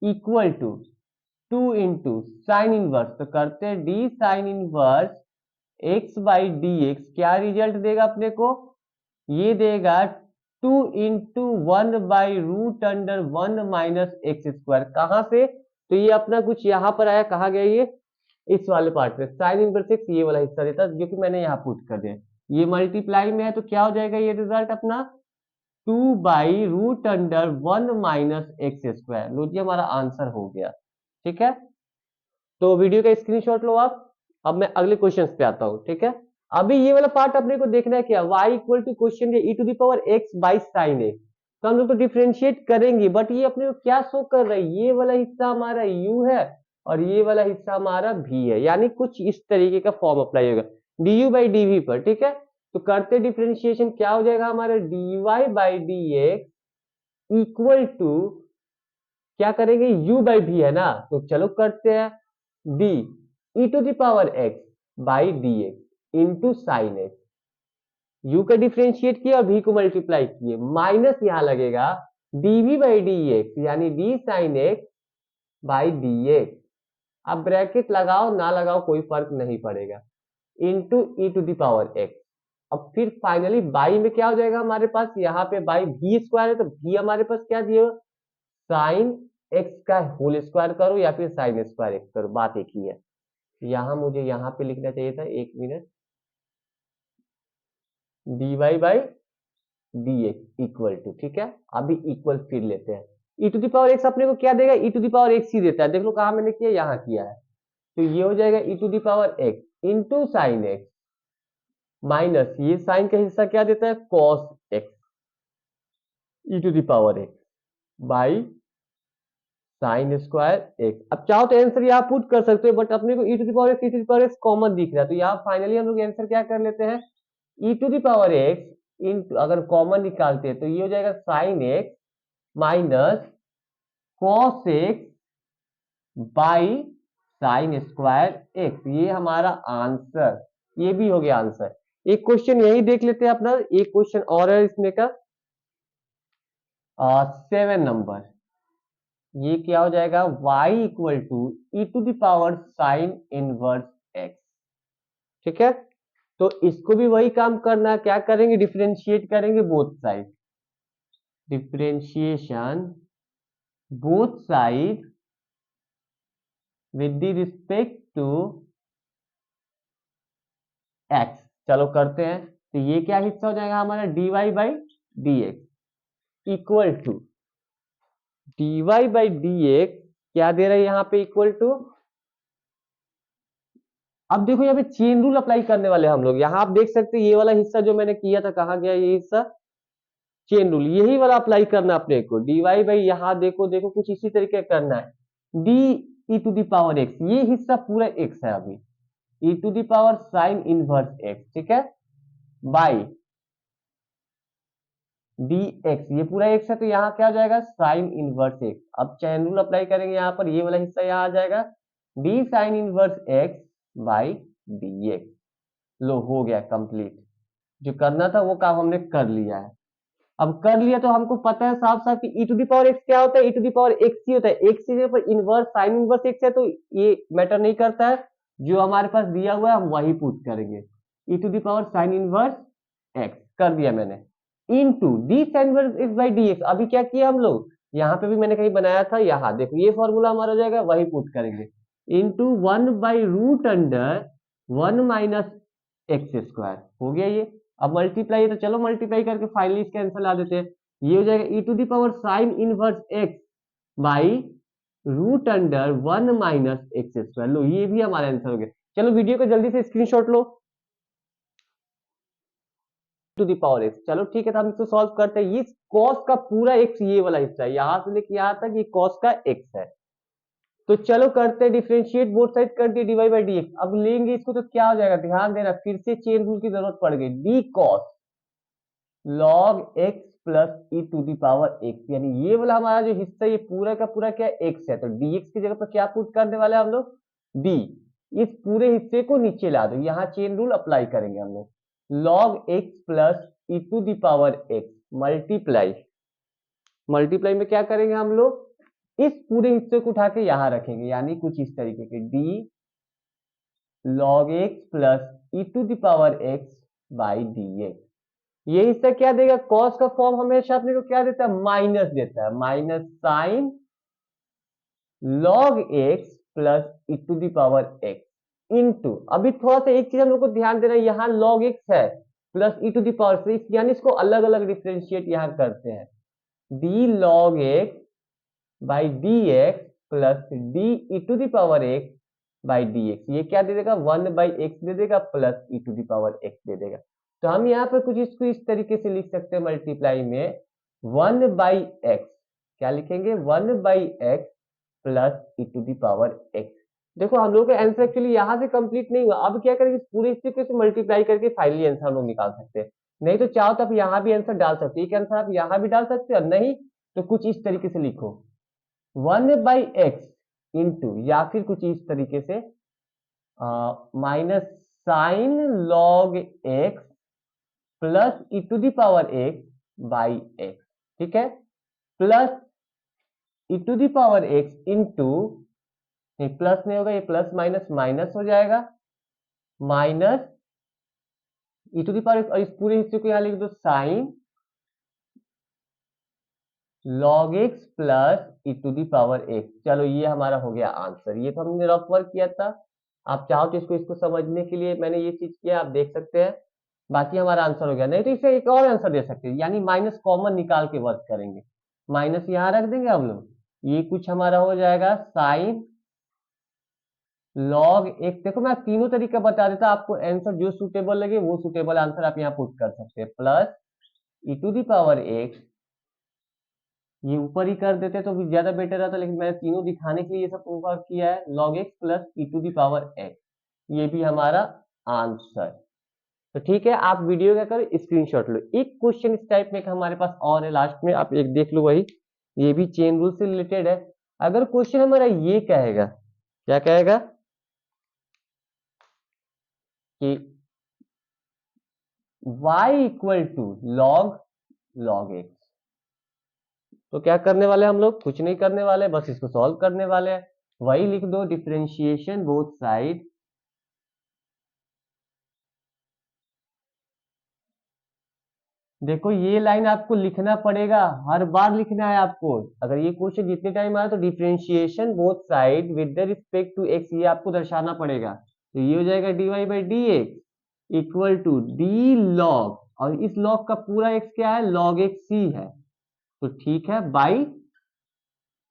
Speaker 1: equal to 2 into sine inverse, तो करते d sine inverse x by d x, क्या रिजल्ट देगा अपने को, ये देगा 2 इंटू 1/√1 माइनस एक्स स्क्वायर। कहां से, तो ये अपना कुछ यहां पर आया, कहा गया ये इस वाले पार्ट में साइन इनवर्स एक्स ये वाला हिस्सा देता जो कि मैंने यहाँ पुट कर दिया, ये मल्टीप्लाई में है, तो क्या हो जाएगा ये रिजल्ट अपना 2/√1 माइनस एक्स स्क्वायर। लो जी हमारा आंसर हो गया। ठीक है, तो वीडियो का स्क्रीनशॉट लो आप। अब मैं अगले क्वेश्चन पे आता हूँ। ठीक है, अभी ये वाला पार्ट अपने को देखना है क्या, y equal to question e to the power x by sine x, तो हम लोग तो डिफरेंशिएट करेंगे, बट ये अपने को क्या शो कर रहा है, ये वाला हिस्सा हमारा u है और ये वाला हिस्सा हमारा v है, यानी कुछ इस तरीके का फॉर्म अप्लाई होगा du बाई dv पर। ठीक है, तो करते डिफरेंशिएशन, क्या हो जाएगा हमारा dy by d x equal to, क्या करेंगे u बाई v है ना, तो चलो करते हैं d e to the power x by d x into sine x, u का डिफरेंशिएट किया और v को मल्टीप्लाई किए, माइनस यहां लगेगा dv बाई डी एक्स यानी d sine x by d x. अब ब्रैकेट लगाओ ना लगाओ कोई फर्क नहीं पड़ेगा, into e to the power x. अब फिर फाइनली बाई में क्या हो जाएगा हमारे पास, यहाँ पे बाई v स्क्वायर है, तो v हमारे पास क्या दिए, साइन एक्स का होल स्क्वायर करो या फिर साइन स्क्वायर एक्स करो, बात एक ही है। यहाँ मुझे यहाँ पे लिखना चाहिए था, एक minute, dy by d x equal to, ठीक है, अभी इक्वल फिर लेते हैं, e to the power x अपने को क्या देगा, e to the power x ही देता है, देख लो कहा मैंने किया, यहाँ किया है, तो ये हो जाएगा e to the power x into sine x minus ये साइन का हिस्सा क्या देता है cos x e to the power x by sine square x. अब चाहो तो आंसर यहाँ पुट कर सकते हो, बट अपने को e to the power x e to the power x common दिख रहा है, तो यहाँ फाइनली हम लोग आंसर क्या कर लेते हैं, e to the power x into, अगर कॉमन निकालते हैं तो ये हो जाएगा sine x minus cos x by sine square x, ये हमारा आंसर, ये भी हो गया आंसर। एक क्वेश्चन यही देख लेते हैं अपना, एक क्वेश्चन और है इसमें का 7 नंबर, ये क्या हो जाएगा y equal to e to the power sine inverse x। ठीक है, तो इसको भी वही काम करना है, क्या करेंगे डिफरेंशिएट करेंगे both side, differentiation both side with the respect to x। चलो करते हैं, तो ये क्या हिस्सा हो जाएगा हमारा dy by d x equal to dy by d x, क्या दे रहा है यहाँ पे इक्वल टू, अब देखो यहाँ पे चेन रूल अप्लाई करने वाले हम लोग, यहाँ आप देख सकते हैं ये वाला हिस्सा जो मैंने किया था, कहा गया ये हिस्सा, चेन रूल यही वाला अप्लाई करना अपने को, dy बाई यहाँ देखो देखो कुछ इसी तरीके करना है, d e to the power x, ये हिस्सा पूरा x है अभी, e to the power sine inverse x, ठीक है, बाई डी एक्स, ये पूरा x है, तो यहाँ क्या हो जाएगा साइन इनवर्स x। अब चेन रूल अप्लाई करेंगे यहाँ पर, ये वाला हिस्सा यहाँ आ जाएगा d sine inverse x by d x. लो हो गया कंप्लीट, जो करना था वो काम हमने कर लिया है। अब कर लिया तो हमको पता है साफ साफ कि ई टू द पावर एक्स क्या होता है, ई टू द पावर एक्स ही होता है, एक्स के पर इनवर्स साइन इनवर्स एक्स है, तो ये मैटर नहीं करता है, जो हमारे पास दिया हुआ है हम वही पुट करेंगे, e to the power sine inverse x कर दिया मैंने, into d sine inverse x by d x. अभी क्या किया हम लोग, यहाँ पे भी मैंने कहीं बनाया था, यहाँ देखो ये फॉर्मूला हमारा हो जाएगा, वही पुट करेंगे, इंटू 1/√1 माइनस एक्स स्क्वायर, हो गया ये। अब मल्टीप्लाई है तो चलो मल्टीप्लाई करके फाइनली इसका आंसर ला देते हैं, ये हो जाएगा e to the power sine inverse x by √1 minus x square. लो ये भी हमारा आंसर हो गया। चलो वीडियो को जल्दी से स्क्रीनशॉट लो। To the power x. चलो ठीक है, तो हम इसको सॉल्व करते हैं। इस कॉस का पूरा एक्स ये वाला हिस्सा है, यहां से लेके यहां तक ये कॉस का एक्स है। तो चलो करते हैं डिफरेंशिएट, बोथ साइड कर दिए dy बाई dx। अब लेंगे इसको तो क्या हो जाएगा, ध्यान देना, फिर से चेन रूल की जरूरत पड़ गई। D cos log x plus e to the power x, यानी ये वाला हमारा जो हिस्सा ये पूरा का पूरा क्या x है, तो dx की जगह पर क्या पुट करने वाले हम लोग, d। इस पूरे हिस्से को नीचे ला दो, यहाँ चेन रूल अप्लाई करेंगे हम लोग। log x plus e to the power x multiply, multiply में क्या करेंगे हम लोग, इस पूरे हिस्से को उठा के यहां रखेंगे, यानी कुछ इस तरीके के d log x plus e to the power x by dx। ये हिस्सा क्या देगा, कॉस का फॉर्म हमेशा अपने को क्या देता है, माइनस देता है, minus sine log x plus e to the power x into, अभी थोड़ा सा एक चीज हम लोग को ध्यान देना है, यहाँ log x है plus e to the power x, यानी इसको अलग अलग डिफरेंशिएट यहाँ करते हैं। d log x by dx plus d e to the power x by dx, ये क्या दे देगा, 1 बाई एक्स दे देगा plus e to the power x दे देगा। तो हम यहाँ पर कुछ इसको इस तरीके से लिख सकते हैं, मल्टीप्लाई में 1 बाई एक्स, क्या लिखेंगे, 1 by x plus e to the power x. देखो हम लोग का आंसर एक्चुअली यहाँ से कंप्लीट नहीं हुआ, अब क्या करेंगे, इस पूरे हिस्से को मल्टीप्लाई करके फाइनली आंसर हम लोग निकाल सकते हैं। नहीं तो चाहो तो आप यहाँ भी आंसर डाल सकते हो, एक आंसर आप यहाँ भी डाल सकते हो, नहीं तो कुछ इस तरीके से लिखो 1 बाई एक्स इंटू, या फिर कुछ इस तरीके से minus sine log x plus e to the power x by x, ठीक है, plus e to the power x into, नहीं प्लस नहीं होगा, ये प्लस माइनस माइनस हो जाएगा, minus e to the power x, और इस पूरे हिस्से को यहां लिख दो sine log x plus e to the power x। चलो ये हमारा हो गया आंसर, ये तो हमने रफ वर्क किया था। आप चाहो तो इसको समझने के लिए मैंने ये चीज किया, आप देख सकते हैं। बाकी हमारा आंसर हो गया, नहीं तो इसे एक और आंसर दे सकते हैं, यानी माइनस कॉमन निकाल के वर्क करेंगे, माइनस यहाँ रख देंगे हम लोग, ये कुछ हमारा हो जाएगा साइन log x। देखो मैं तीनों तरीका बता देता, आपको आंसर जो सुटेबल लगे वो सुटेबल आंसर आप यहाँ पुट कर सकते हैं, plus e to the power x, ये ऊपर ही कर देते तो ज्यादा बेटर रहता, लेकिन मैंने तीनों दिखाने के लिए ये सब ऊपर किया है, log x plus e to the power x, ये भी हमारा आंसर। तो ठीक है, आप वीडियो क्या करो, स्क्रीनशॉट लो। एक क्वेश्चन इस टाइप में हमारे पास और है लास्ट में, आप एक देख लो, वही ये भी चेन रूल से रिलेटेड है। अगर क्वेश्चन हमारा ये कहेगा, क्या कहेगा कि y equal to log x, तो क्या करने वाले हम लोग, कुछ नहीं करने वाले, बस इसको सॉल्व करने वाले हैं। वही लिख दो, डिफरेंशिएशन बोथ साइड देखो ये लाइन आपको लिखना पड़ेगा, हर बार लिखना है आपको। अगर ये क्वेश्चन जितने टाइम आया तो differentiation both side with the respect to x, ये आपको दर्शाना पड़ेगा। तो ये हो जाएगा dy by d x equal to d log, और इस लॉग का पूरा x क्या है, log x ही है, तो ठीक है, बाई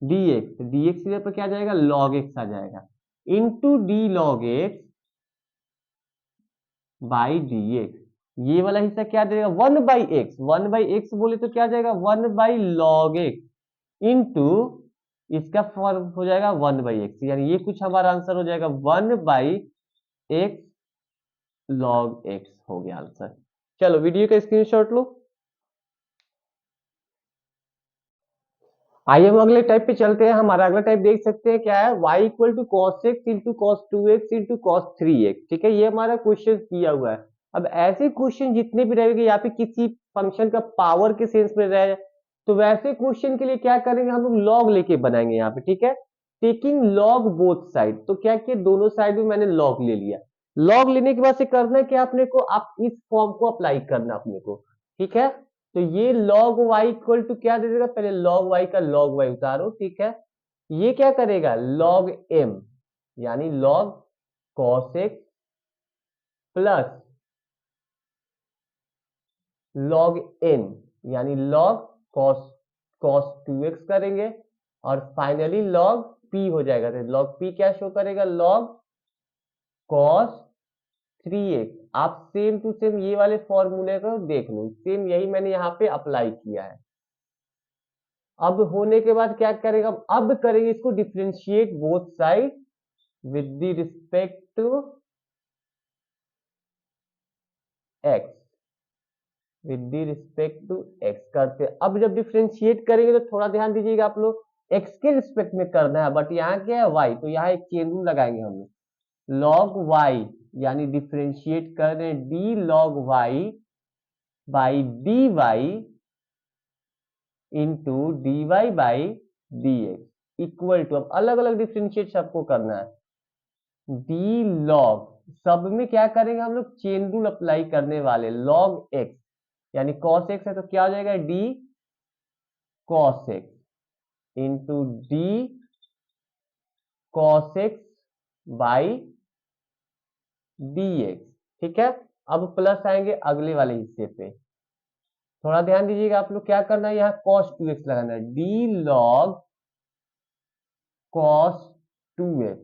Speaker 1: dx, तो dx की जगह पर क्या आ जाएगा, log x आ जाएगा, into D log x by dx। ये वाला हिस्सा क्या देगा, 1 बाई एक्स, 1 बाई एक्स बोले तो क्या जाएगा, 1 बाई लॉग एक्स इंटू इसका फॉर्म हो जाएगा 1 बाई एक्स, यानी ये कुछ हमारा आंसर हो जाएगा 1 बाई एक्स लॉग एक्स, हो गया आंसर। चलो वीडियो का स्क्रीनशॉट लो। आइए हम अगले टाइप पे चलते हैं। हमारा अगला टाइप देख सकते हैं क्या है, y equal to cos x into cos two x into cos three x, ठीक है, ये हमारा क्वेश्चन किया हुआ है। अब ऐसे क्वेश्चन जितने भी रहेंगे यहाँ पे किसी फंक्शन का पावर के सेंस में रहे, तो वैसे क्वेश्चन के लिए क्या करेंगे हम लोग, लॉग लेके बनाएंगे यहाँ पे, ठीक है, टेकिंग लॉग बोथ साइड। तो क्या किया, दोनों साइड में मैंने लॉग ले लिया। लॉग लेने के बाद से करना है क्या अपने को, आप इस फॉर्म को अप्लाई करना अपने को, ठीक है। तो ये log y इक्वल टू क्या दे देगा, पहले log y का log y उतारो, ठीक है, ये क्या करेगा log m, यानी log cos x plus log n, यानी log cos 2x करेंगे, और फाइनली log p हो जाएगा। तो log p क्या शो करेगा, log cos 3x। आप सेम टू सेम ये वाले फॉर्मूले को देख लो, सेम यही मैंने यहाँ पे अप्लाई किया है। अब होने के बाद क्या करेगा, अब करेंगे इसको differentiate both side with the respect to x, with the respect to x करते हैं। अब जब डिफ्रेंशिएट करेंगे तो थोड़ा ध्यान दीजिएगा आप लोग, x के रिस्पेक्ट में करना है, बट यहाँ क्या है y, तो यहाँ एक चेन रूल लगाएंगे हम लोग, log y, यानी डिफ्रेंशिएट कर रहे हैं d log y by dy into dy by dx equal to, अब अलग अलग डिफ्रेंशिएट सबको करना है, d log, सब में क्या करेंगे हम लोग, चेन रूल अप्लाई करने वाले, log x यानी cos x है तो क्या हो जाएगा, d cos x into d cos x by dx। ठीक है, अब प्लस आएंगे अगले वाले हिस्से पे, थोड़ा ध्यान दीजिएगा आप लोग, क्या करना है, यहाँ cos 2x लगाना है, d log cos 2x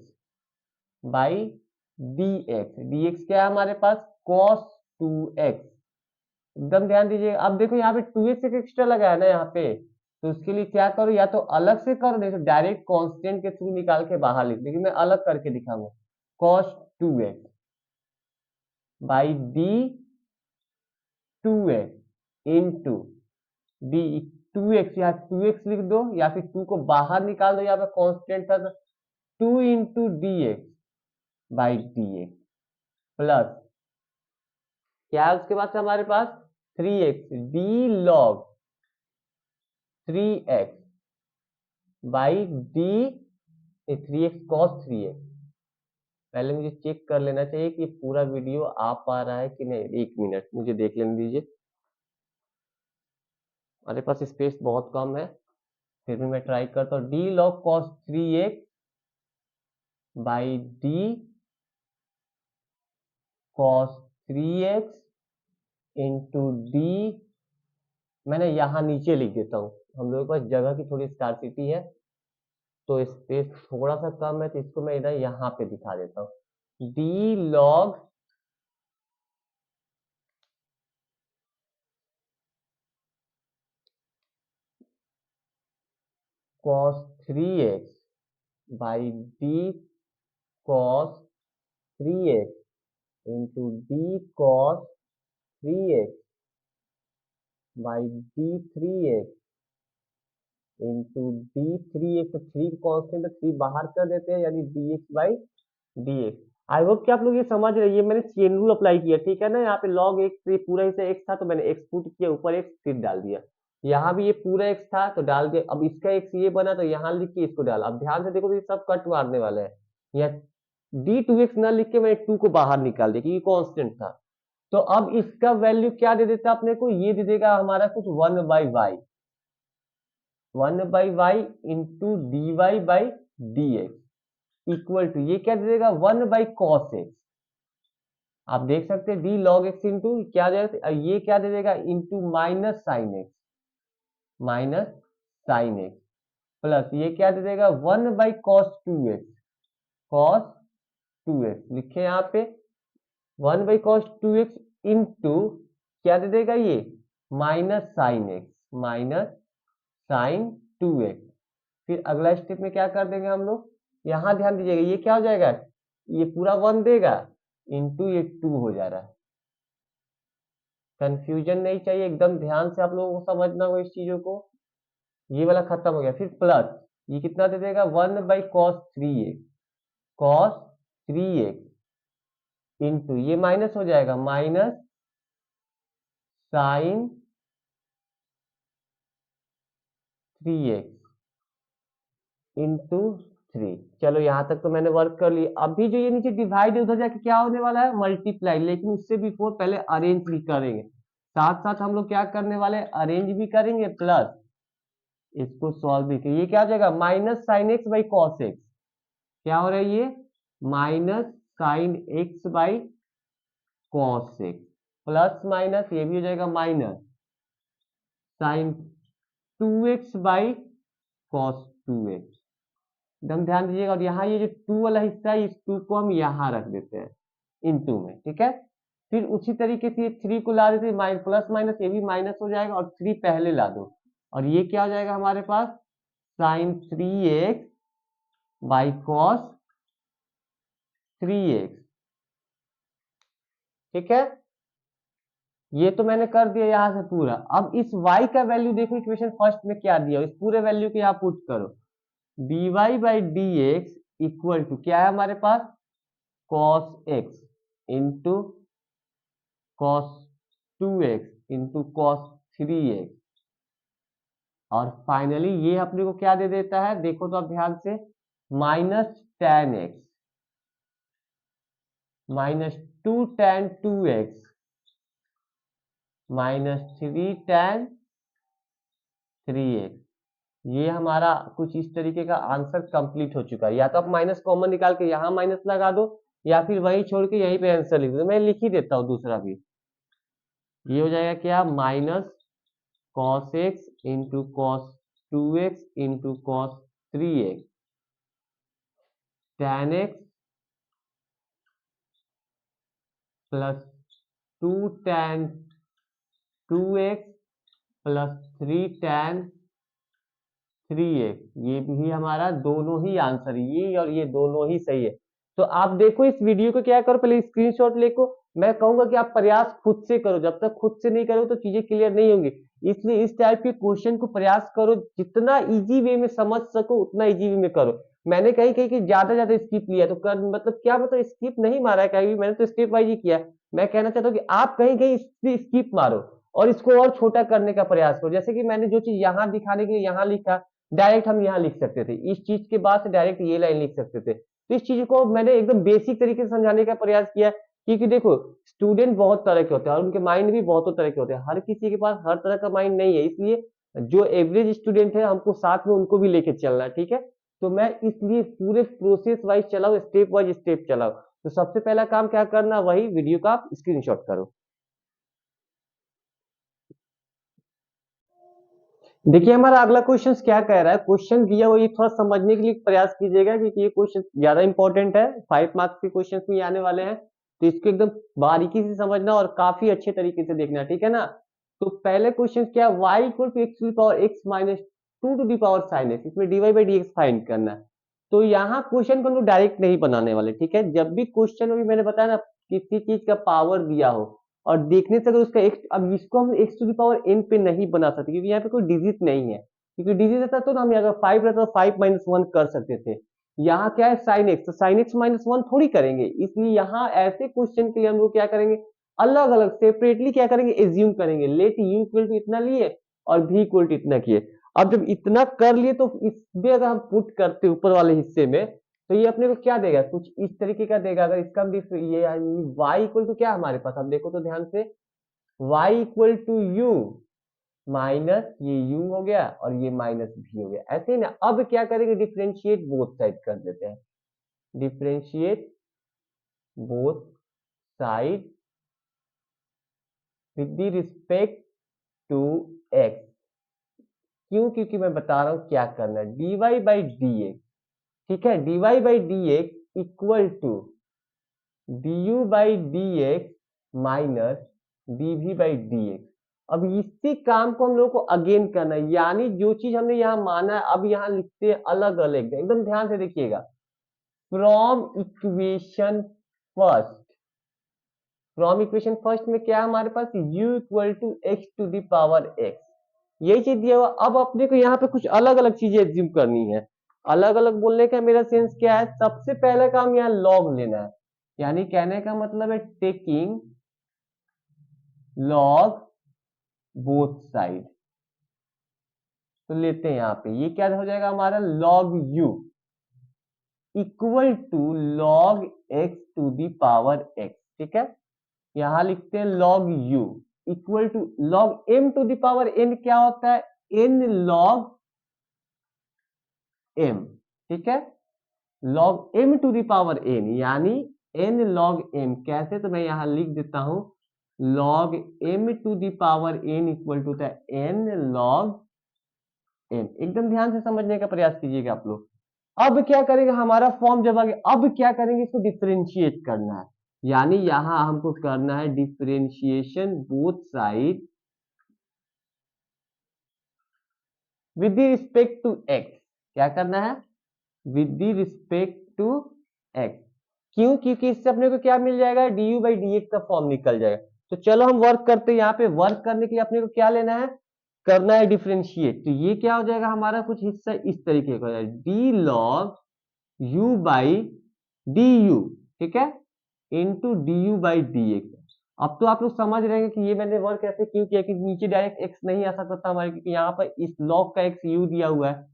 Speaker 1: by dx, dx क्या है हमारे पास, cos 2x। एकदम ध्यान दीजिएगा, अब देखो यहाँ पे 2x एक एक्स्ट्रा लगा है ना यहाँ पे, तो उसके लिए क्या करो, या तो अलग से करो, नहीं तो डायरेक्ट कांस्टेंट के थ्रू निकाल के बाहर लिख, लेकिन मैं अलग करके दिखाऊंगा, cos 2x by d 2x into D 2x, यहाँ 2x लिख दो या फिर 2 को बाहर निकाल दो, यहाँ पे कांस्टेंट था, 2 into D x by d x plus क्या है उसके बाद से हमारे पास 3x D log 3x by D 3x cos 3x। पहले मुझे चेक कर लेना चाहिए कि पूरा वीडियो आ पा रहा है कि नहीं, एक मिनट मुझे देख लेने दीजिए, हमारे पास स्पेस बहुत कम है, फिर भी मैं ट्राई करता हूँ, D log cos 3x by D cos 3x into D, मैंने यहाँ नीचे लिख देता हूँ, हम लोगों के पास जगह की थोड़ी स्कार्सिटी है तो स्पेस थोड़ा सा कम है, तो इसको मैं इधर यहाँ पे दिखा देता हूँ, D log cos 3x by D cos 3x into D cos 3x by D 3x into D 3x, 3 constant 3 बाहर कर देते हैं, यानी dx by dx। I hope कि आप लोग ये समझ रहे हैं, ये मैंने चेन रूल अप्लाई किया, ठीक है ना, यहाँ पे log x से पूरा हिस्सा x था तो मैंने x पुट किया, ऊपर x फिर डाल दिया, यहाँ भी ये पूरा x था तो डाल दिया, अब इसका x ये बना तो यहाँ लिख के इसको डाला। अब ध्यान से देखो तो ये सब कट मारने वाला है, यहाँ d2x ना लिख के मैंने 2 को बाहर निकाल दिया क्योंकि कांस्टेंट था, तो अब इसका वैल्यू क्या दे देता अपने को, ये दे देगा हमारा कुछ 1/y, 1/y into d y by d x equal to, ये क्या दे देगा 1/cos x। आप देख सकते हैं डी लॉग एक्स इंटू क्या देगा, ये क्या दे देगा into minus sine x, minus sine x plus ये क्या दे देगा 1/cos 2x, cos 2x लिखे यहाँ पे 1/cos 2x इंटू क्या दे देगा ये minus sine x, minus sine 2x। फिर अगला स्टेप में क्या कर देंगे हम लोग, यहाँ ध्यान दीजिएगा, ये क्या हो जाएगा, ये पूरा 1 देगा इंटू ये 2 हो जा रहा है, कंफ्यूजन नहीं चाहिए, एकदम ध्यान से आप लोगों को समझना हो इस चीजों को, ये वाला खत्म हो गया। फिर प्लस ये कितना दे देगा 1/cos 3x, cos 3x into ये माइनस हो जाएगा माइनस साइन 3x इंटू 3। चलो यहाँ तक तो मैंने वर्क कर लिया, अभी जो ये नीचे डिवाइड है उधर जाके क्या होने वाला है, मल्टीप्लाई, लेकिन उससे बिफोर पहले अरेंज भी करेंगे, साथ साथ हम लोग क्या करने वाले हैं, अरेंज भी करेंगे प्लस इसको सॉल्व भी करेंगे। ये क्या हो जाएगा minus sine x by cos x, क्या हो रहा है ये minus sine x by cos x plus minus ये भी हो जाएगा minus sine 2x by cos 2x। एकदम ध्यान दीजिएगा, और यहाँ ये जो 2 वाला हिस्सा है इस 2 को हम यहाँ रख देते हैं, इनटू में, ठीक है। फिर उसी तरीके से ये 3 को ला देते प्लस माइनस, ये भी माइनस हो जाएगा और 3 पहले ला दो, और ये क्या हो जाएगा हमारे पास sign 3x by cos 3x, ठीक है। ये तो मैंने कर दिया यहां से पूरा। अब इस y का वैल्यू देखो इक्वेशन फर्स्ट में क्या दिया, इस पूरे वैल्यू को यहाँ पुट करो, dy by d x equal to क्या है हमारे पास cos x into cos 2x into cos 3x, और फाइनली ये अपने को क्या दे देता है, देखो तो आप ध्यान से, minus ten x minus 2 tan 2x minus 3 tan 3x। ये हमारा कुछ इस तरीके का आंसर कंप्लीट हो चुका है। या तो आप माइनस कॉमन निकाल के यहाँ माइनस लगा दो, या फिर वही छोड़ के यहीं पे आंसर लिख दो। मैं लिख ही देता हूँ दूसरा भी। ये हो जाएगा क्या, minus cos x into cos 2x into cos 3x tan x plus 2 tan 2x plus 3 tan 3x। ये भी हमारा दोनों ही आंसर, ये और ये दोनों ही सही है। तो आप देखो इस वीडियो को क्या करो, पहले स्क्रीनशॉट लेको। मैं कहूंगा कि आप प्रयास खुद से करो, जब तक खुद से नहीं करो तो चीजें क्लियर नहीं होंगी। इसलिए इस टाइप के क्वेश्चन को प्रयास करो, जितना इजी वे में समझ सको उतना इजी वे में करो। मैंने कहीं कहीं कि ज्यादा स्किप लिया तो कर, मतलब क्या मतलब स्किप नहीं मारा है कहीं भी, मैंने तो स्टेप वाइज ही किया। मैं कहना चाहता हूँ कि आप कहीं कहीं स्किप मारो और इसको और छोटा करने का प्रयास करो। जैसे कि मैंने जो चीज यहाँ दिखाने के लिए यहाँ लिखा, डायरेक्ट हम यहाँ लिख सकते थे, इस चीज के बाद से डायरेक्ट ये लाइन लिख सकते थे। तो इस चीज को मैंने एकदम बेसिक तरीके से समझाने का प्रयास किया, क्योंकि देखो स्टूडेंट बहुत तरह के होते हैं और उनके माइंड भी बहुत तरह के होते हैं, हर किसी के पास हर तरह का माइंड नहीं है। इसलिए जो एवरेज स्टूडेंट है हमको साथ में उनको भी लेके चलना है, ठीक है। तो मैं इसलिए पूरे प्रोसेस वाइज चलाओ, स्टेप वाइज स्टेप चलाओ। तो सबसे पहला काम क्या करना, वही वीडियो का आप स्क्रीनशॉट करो। देखिए हमारा अगला क्वेश्चन क्या कह रहा है, क्वेश्चन दिया हुआ ये थोड़ा समझने के लिए प्रयास कीजिएगा, क्योंकि ये क्वेश्चन ज्यादा इंपॉर्टेंट है, 5 मार्क्स के क्वेश्चन भी आने वाले हैं। तो इसको एकदम बारीकी से समझना और काफी अच्छे तरीके से देखना, ठीक है ना। तो पहले क्वेश्चन क्या, y equal to x to power x minus 2 to the power sine x, इसमें dy by d x find करना है। तो यहाँ क्वेश्चन को हम लोग डायरेक्ट नहीं बनाने वाले, ठीक है। जब भी क्वेश्चन अभी मैंने बताया ना, किसी चीज का पावर दिया हो और देखने से अगर उसका एक्स, अब इसको हम x to the power n पे नहीं बना सकते, क्योंकि यहाँ पे कोई डिजिट नहीं है। क्योंकि डिजिट रहता तो ना हम अगर 5 रहता तो 5 - 1 कर सकते थे। यहाँ क्या है साइन एक्स, तो साइन एक्स -1 थोड़ी करेंगे। इसलिए यहाँ ऐसे क्वेश्चन के लिए हम लोग क्या करेंगे, अलग अलग सेपरेटली क्या करेंगे, एज्यूम करेंगे। लेट यू इक्वल टू इतना लिए और भी इक्वल टू इतना किए। अब जब इतना कर लिए तो इसमें अगर हम पुट करते ऊपर वाले हिस्से में, तो ये अपने को क्या देगा, कुछ इस तरीके का देगा। अगर इसका भी ये y इक्वल टू क्या हमारे पास, हम देखो तो ध्यान से, y equal to u minus ये u हो गया और ये माइनस भी हो गया। ऐसे ही ना, अब क्या करेंगे, डिफ्रेंशिएट बोथ साइड कर देते हैं, differentiate both side with the respect to x। क्यों, क्योंकि मैं बता रहा हूं क्या करना है, dy बाई डी एक्स, ठीक है, dy by d x equal टू du by d x minus dv by d x. अब इसी काम को हम लोग को अगेन करना है, यानी जो चीज हमने यहाँ माना है अब यहाँ लिखते हैं अलग अलग, एकदम ध्यान से देखिएगा। From equation first, from equation first में क्या है हमारे पास, u equal to x to the power x, यही चीज दिया हुआ। अब अपने को यहाँ पे कुछ अलग अलग चीजें एज्यूम करनी है। अलग अलग बोलने का मेरा सेंस क्या है, सबसे पहला काम यहाँ लॉग लेना है, यानी कहने का मतलब है टेकिंग लॉग बोथ साइड। तो लेते हैं यहाँ पे, ये क्या हो जाएगा हमारा, log u equal to log x to the power x, ठीक है। यहां लिखते हैं log u equal to log m to the power n, क्या होता है, एन लॉग एम, ठीक है। Log m to the power n यानी एन लॉग एम, कैसे, तो मैं यहां लिख देता हूं, log m to the power n equal to होता है एन लॉग एम। एकदम ध्यान से समझने का प्रयास कीजिएगा आप लोग। अब क्या करेंगे, हमारा फॉर्म जब आ गया, अब क्या करेंगे, इसको डिफरेंशिएट करना है। यानी यहां हमको करना है differentiation both side with respect to x. क्या करना है? With respect to x. क्यों? क्योंकि इससे अपने को क्या मिल जाएगा? डी बाई डी एक्स का फॉर्म निकल जाएगा। तो चलो हम वर्क करते हैं। यहाँ पे वर्क करने के लिए अपने को क्या लेना है? करना है डिफरेंशिएट। तो ये क्या हो जाएगा हमारा? कुछ हिस्सा इस तरीके का हो जाएगा, D log you by D you, ठीक है, into D u by d x. अब तो आप लोग समझ रहे हैं कि ये मैंने वर्क ऐसे क्यों किया कि नीचे डायरेक्ट एक्स नहीं आ सकता था हमारे, क्योंकि यहाँ पर इस लॉग का एक्स यू दिया हुआ है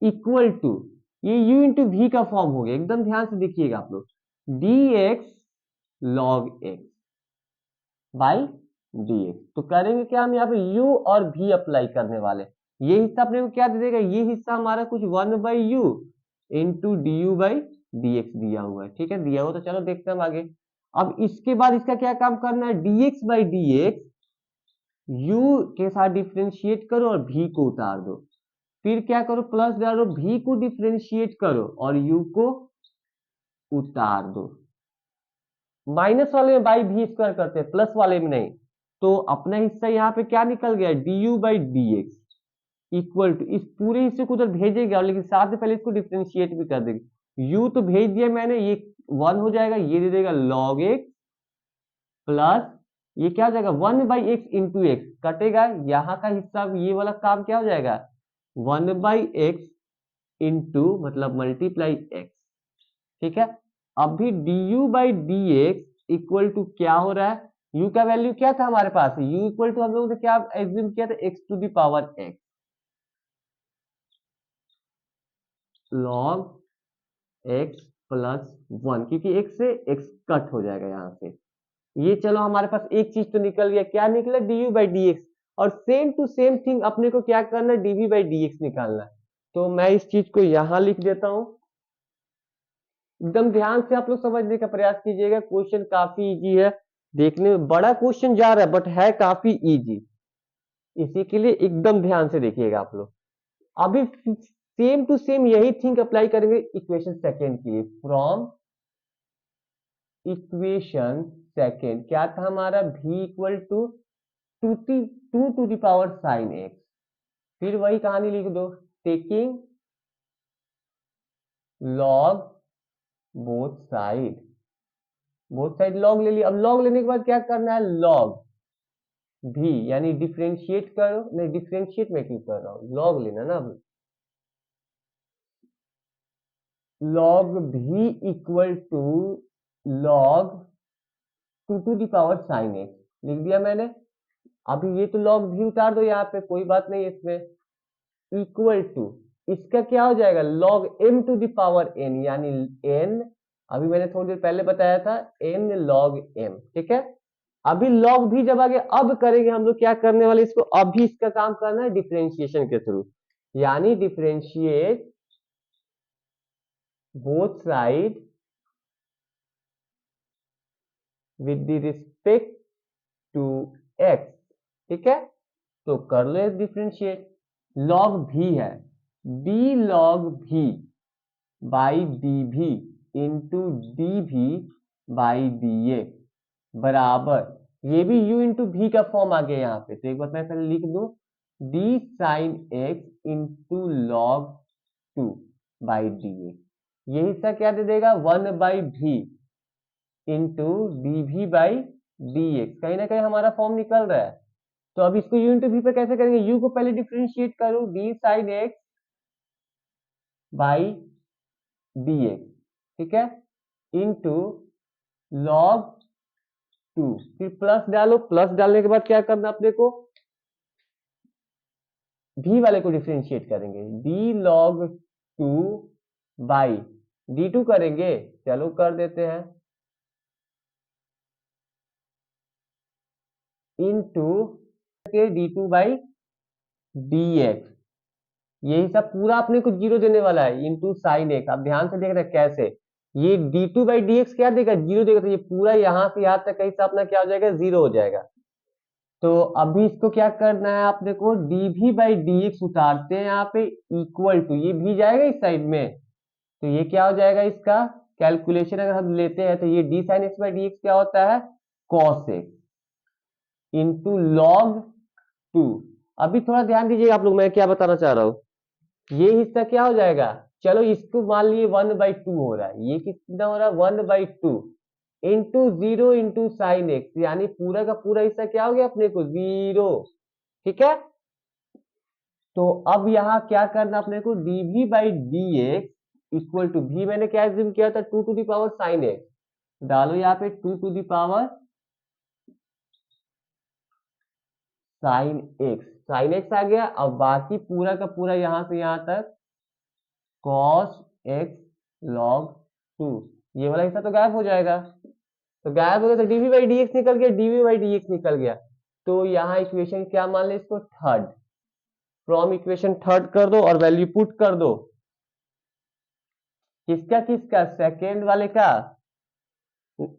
Speaker 1: इक्वल टू, ये u इंटू वी का फॉर्म हो गया। एकदम ध्यान से देखिएगा आप लोग, D x log x by d x. तो करेंगे क्या? हम यहाँ पे u और v अप्लाई करने वाले। ये हिस्सा अपने को क्या दे देगा? ये हिस्सा हमारा कुछ 1 by you into D u by d x दिया हुआ है, ठीक है, दिया हुआ। तो चलो देखते हैं हम आगे। अब इसके बाद इसका क्या काम करना है? D x by d x you के साथ डिफ्रेंशिएट करो और v को उतार दो। फिर क्या करो? प्लस डालो, v को डिफ्रेंशिएट करो और u को उतार दो। माइनस वाले में बाई भी स्क्वायर करते हैं, प्लस वाले में नहीं। तो अपना हिस्सा यहाँ पे क्या निकल गया? D u by d x equal to, इस पूरे हिस्से को उधर भेजेगा लेकिन साथ में पहले इसको डिफ्रेंशिएट भी कर देगा। u तो भेज दिया मैंने, ये 1 हो जाएगा, ये दे देगा लॉग एक्स प्लस ये क्या हो जाएगा? 1 बाई एक्स इंटू एक्स कटेगा, यहाँ का हिस्सा ये वाला काम क्या हो जाएगा? 1 बाई एक्स इंटू मतलब मल्टीप्लाई एक्स, ठीक है। अभी d u by d x equal to क्या हो रहा है? u का वैल्यू क्या था हमारे पास? u इक्वल टू हम लोगों ने क्या एज्यूम किया था? x to the power x log x plus 1, क्योंकि x से x कट हो जाएगा यहाँ से। ये चलो हमारे पास एक चीज तो निकल गया। क्या निकला? D u by d x. और सेम टू सेम थिंग अपने को क्या करना है? डीवी बाई डी एक्स निकालना है। तो मैं इस चीज को यहां लिख देता हूं। एकदम ध्यान से आप लोग समझने का प्रयास कीजिएगा। क्वेश्चन काफी इजी है, देखने में बड़ा क्वेश्चन जा रहा है बट है काफी इजी। इसी के लिए एकदम ध्यान से देखिएगा आप लोग। अभी सेम टू सेम यही थिंग अप्लाई करेंगे इक्वेशन सेकेंड के लिए। फ्रॉम इक्वेशन सेकेंड क्या था हमारा? v equal to two to the power sine x. फिर वही कहानी लिख दो, taking log both side log ले लिया। अब लॉग लेने के बाद क्या करना है? लॉग भी, यानी डिफरेंशिएट करो, नहीं डिफरेंशिएट में क्यों कर रहा हूं, लॉग लेना ना। अब log v equal to log two the power sine x लिख दिया मैंने। अभी ये तो लॉग भी उतार दो यहाँ पे, कोई बात नहीं इसमें। इक्वल टू इसका क्या हो जाएगा? Log m to the power n, यानी एन, अभी मैंने थोड़ी देर पहले बताया था, एन लॉग एम, ठीक है। अभी लॉग भी जब आगे, अब करेंगे हम लोग क्या करने वाले इसको, अभी इसका काम करना है डिफरेंशिएशन के थ्रू, यानी differentiate both side with the respect to x, ठीक है। तो कर लो डिफरेंशिएट। लॉग भी है, d log v by d v into d v by d a बराबर, ये भी u इंटू भी का फॉर्म आ गया यहाँ पे। तो एक बार मैं पहले लिख दूं, D sine x into log two by d ए। ये हिस्सा क्या दे देगा? 1 बाई भी into d v by d x. कहीं ना कहीं हमारा फॉर्म निकल रहा है। तो अब इसको u इंटू भी पे कैसे करेंगे? u को पहले डिफ्रेंशिएट करो, D sine x by d x, ठीक है, इंटू लॉग टू, फिर प्लस डालो। प्लस डालने के बाद क्या करना अपने को? भी वाले को डिफ्रेंशिएट करेंगे, d log two by d two करेंगे। चलो कर देते हैं, इंटू के d two by d x. यही सब पूरा अपने को जीरो देने वाला है, इंटू साइन एक्स। आप ध्यान से देख रहे हैं कैसे ये D two by d x क्या देगा? जीरो देगा। तो ये पूरा यहाँ से यहाँ तक का हिस्सा अपना क्या हो जाएगा? जीरो हो जाएगा। तो अभी इसको क्या करना है अपने को? D v by d x उतारते हैं यहाँ पे, इक्वल टू, ये भी जाएगा इस साइड में, तो ये क्या हो जाएगा इसका? कैलकुलेशन अगर हम लेते हैं तो ये D sine x by d x क्या होता है, कॉस एक्स इंटू लॉग 2। अभी थोड़ा ध्यान दीजिए आप लोग, मैं क्या बताना चाह रहा हूं। ये हिस्सा क्या हो जाएगा, चलो इसको मान लिए 1/2 हो रहा है, ये कितना हो रहा है 1/2 इंटू 0 इंटू साइन एक्स, यानी पूरा का पूरा हिस्सा क्या हो गया अपने को 0। ठीक है, तो अब यहां क्या करना अपने को, dv by d x equal to भी मैंने क्या एज्यूम किया था 2 to the power sine x, डालो यहाँ पे 2 to the power sine x, sine x आ गया। अब बाकी पूरा का पूरा यहां से यहां तक कॉस एक्स लॉग 2, ये वाला हिस्सा तो गायब हो जाएगा। तो गायब हो गया तो डीवी बाई डी एक्स निकल गया, डीवी बाई डी एक्स निकल गया। तो यहाँ इक्वेशन क्या मान ले इसको, थर्ड। फ्रॉम इक्वेशन थर्ड कर दो और वैल्यू पुट कर दो, किसका किसका, सेकेंड वाले का।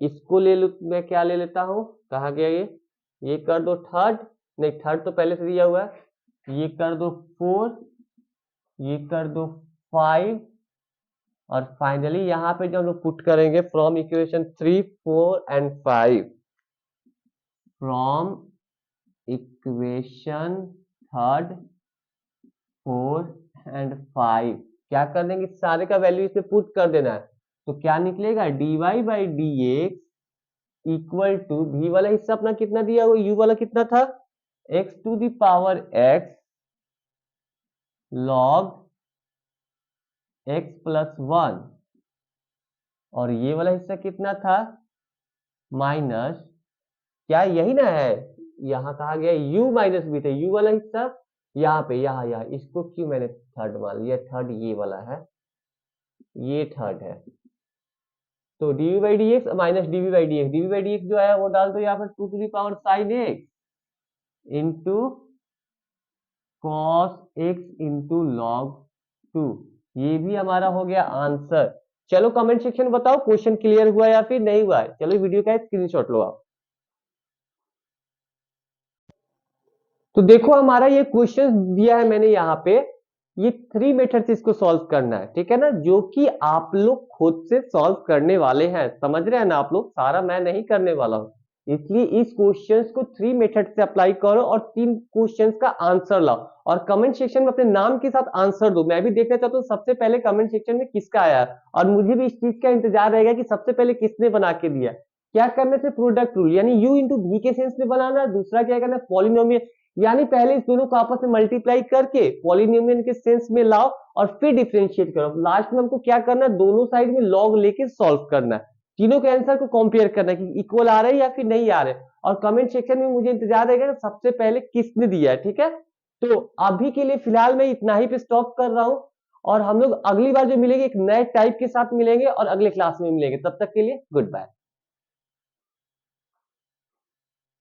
Speaker 1: इसको ले लो, मैं क्या ले लेता हूं, कहा गया ये कर दो थर्ड, नहीं थर्ड तो पहले से दिया हुआ है, ये कर दो 4, ये कर दो 5, और फाइनली यहां पे जब हम लोग पुट करेंगे from equation 3, 4 and 5, from equation third 4 and 5 क्या कर देंगे, सारे का वैल्यू इसमें पुट कर देना है। तो क्या निकलेगा, dy by d x equal to v वाला हिस्सा अपना कितना दिया हुआ, u वाला कितना था, x to the power x log x plus 1, और ये वाला हिस्सा कितना था, माइनस, क्या यही ना है, यहां कहा गया u माइनस बी था, u वाला हिस्सा यहाँ पे, यहाँ इसको क्यों मैंने थर्ड मान लिया, थर्ड ये वाला है, ये थर्ड है। तो dv by d x minus dv by d x, dv by d x जो है वो डाल दो यहाँ पर 2 to the power sine x into cos x into log 2, ये भी हमारा हो गया आंसर। चलो कमेंट सेक्शन में बताओ क्वेश्चन क्लियर हुआ या फिर नहीं हुआ है। चलो वीडियो का स्क्रीनशॉट लो आप। तो देखो हमारा ये क्वेश्चन दिया है मैंने यहाँ पे, ये 3 मेथड से इसको सॉल्व करना है, ठीक है ना, जो कि आप लोग खुद से सॉल्व करने वाले हैं, समझ रहे हैं ना आप लोग, सारा मैं नहीं करने वाला हूं। इसलिए इस क्वेश्चंस को 3 मेथड से अप्लाई करो और 3 क्वेश्चंस का आंसर लाओ, और कमेंट सेक्शन में अपने नाम के साथ आंसर दो। मैं भी देखना चाहता हूँ सबसे पहले कमेंट सेक्शन में किसका आया, और मुझे भी इस चीज का इंतजार रहेगा कि सबसे पहले किसने बना के दिया। क्या करने से, प्रोडक्ट रूल, यानी u इंटू v के सेंस में बनाना, दूसरा क्या करना, पॉलिनोमियल, यानी पहले इस दोनों को आपस में मल्टीप्लाई करके पॉलिनोमियल के सेंस में लाओ और फिर डिफरेंशिएट करो। लास्ट में हमको क्या करना है, दोनों साइड में लॉग लेके सॉल्व करना है, तीनों के आंसर को कंपेयर करना है कि इक्वल आ रहे हैं या फिर नहीं आ रहे। और कमेंट सेक्शन में मुझे इंतजार रहेगा सबसे पहले किसने दिया है, ठीक है। तो अभी के लिए फिलहाल मैं इतना ही पे स्टॉप कर रहा हूं, और हम लोग अगली बार जो मिलेंगे एक नए टाइप के साथ मिलेंगे और अगले क्लास में मिलेंगे। तब तक के लिए गुड बाय।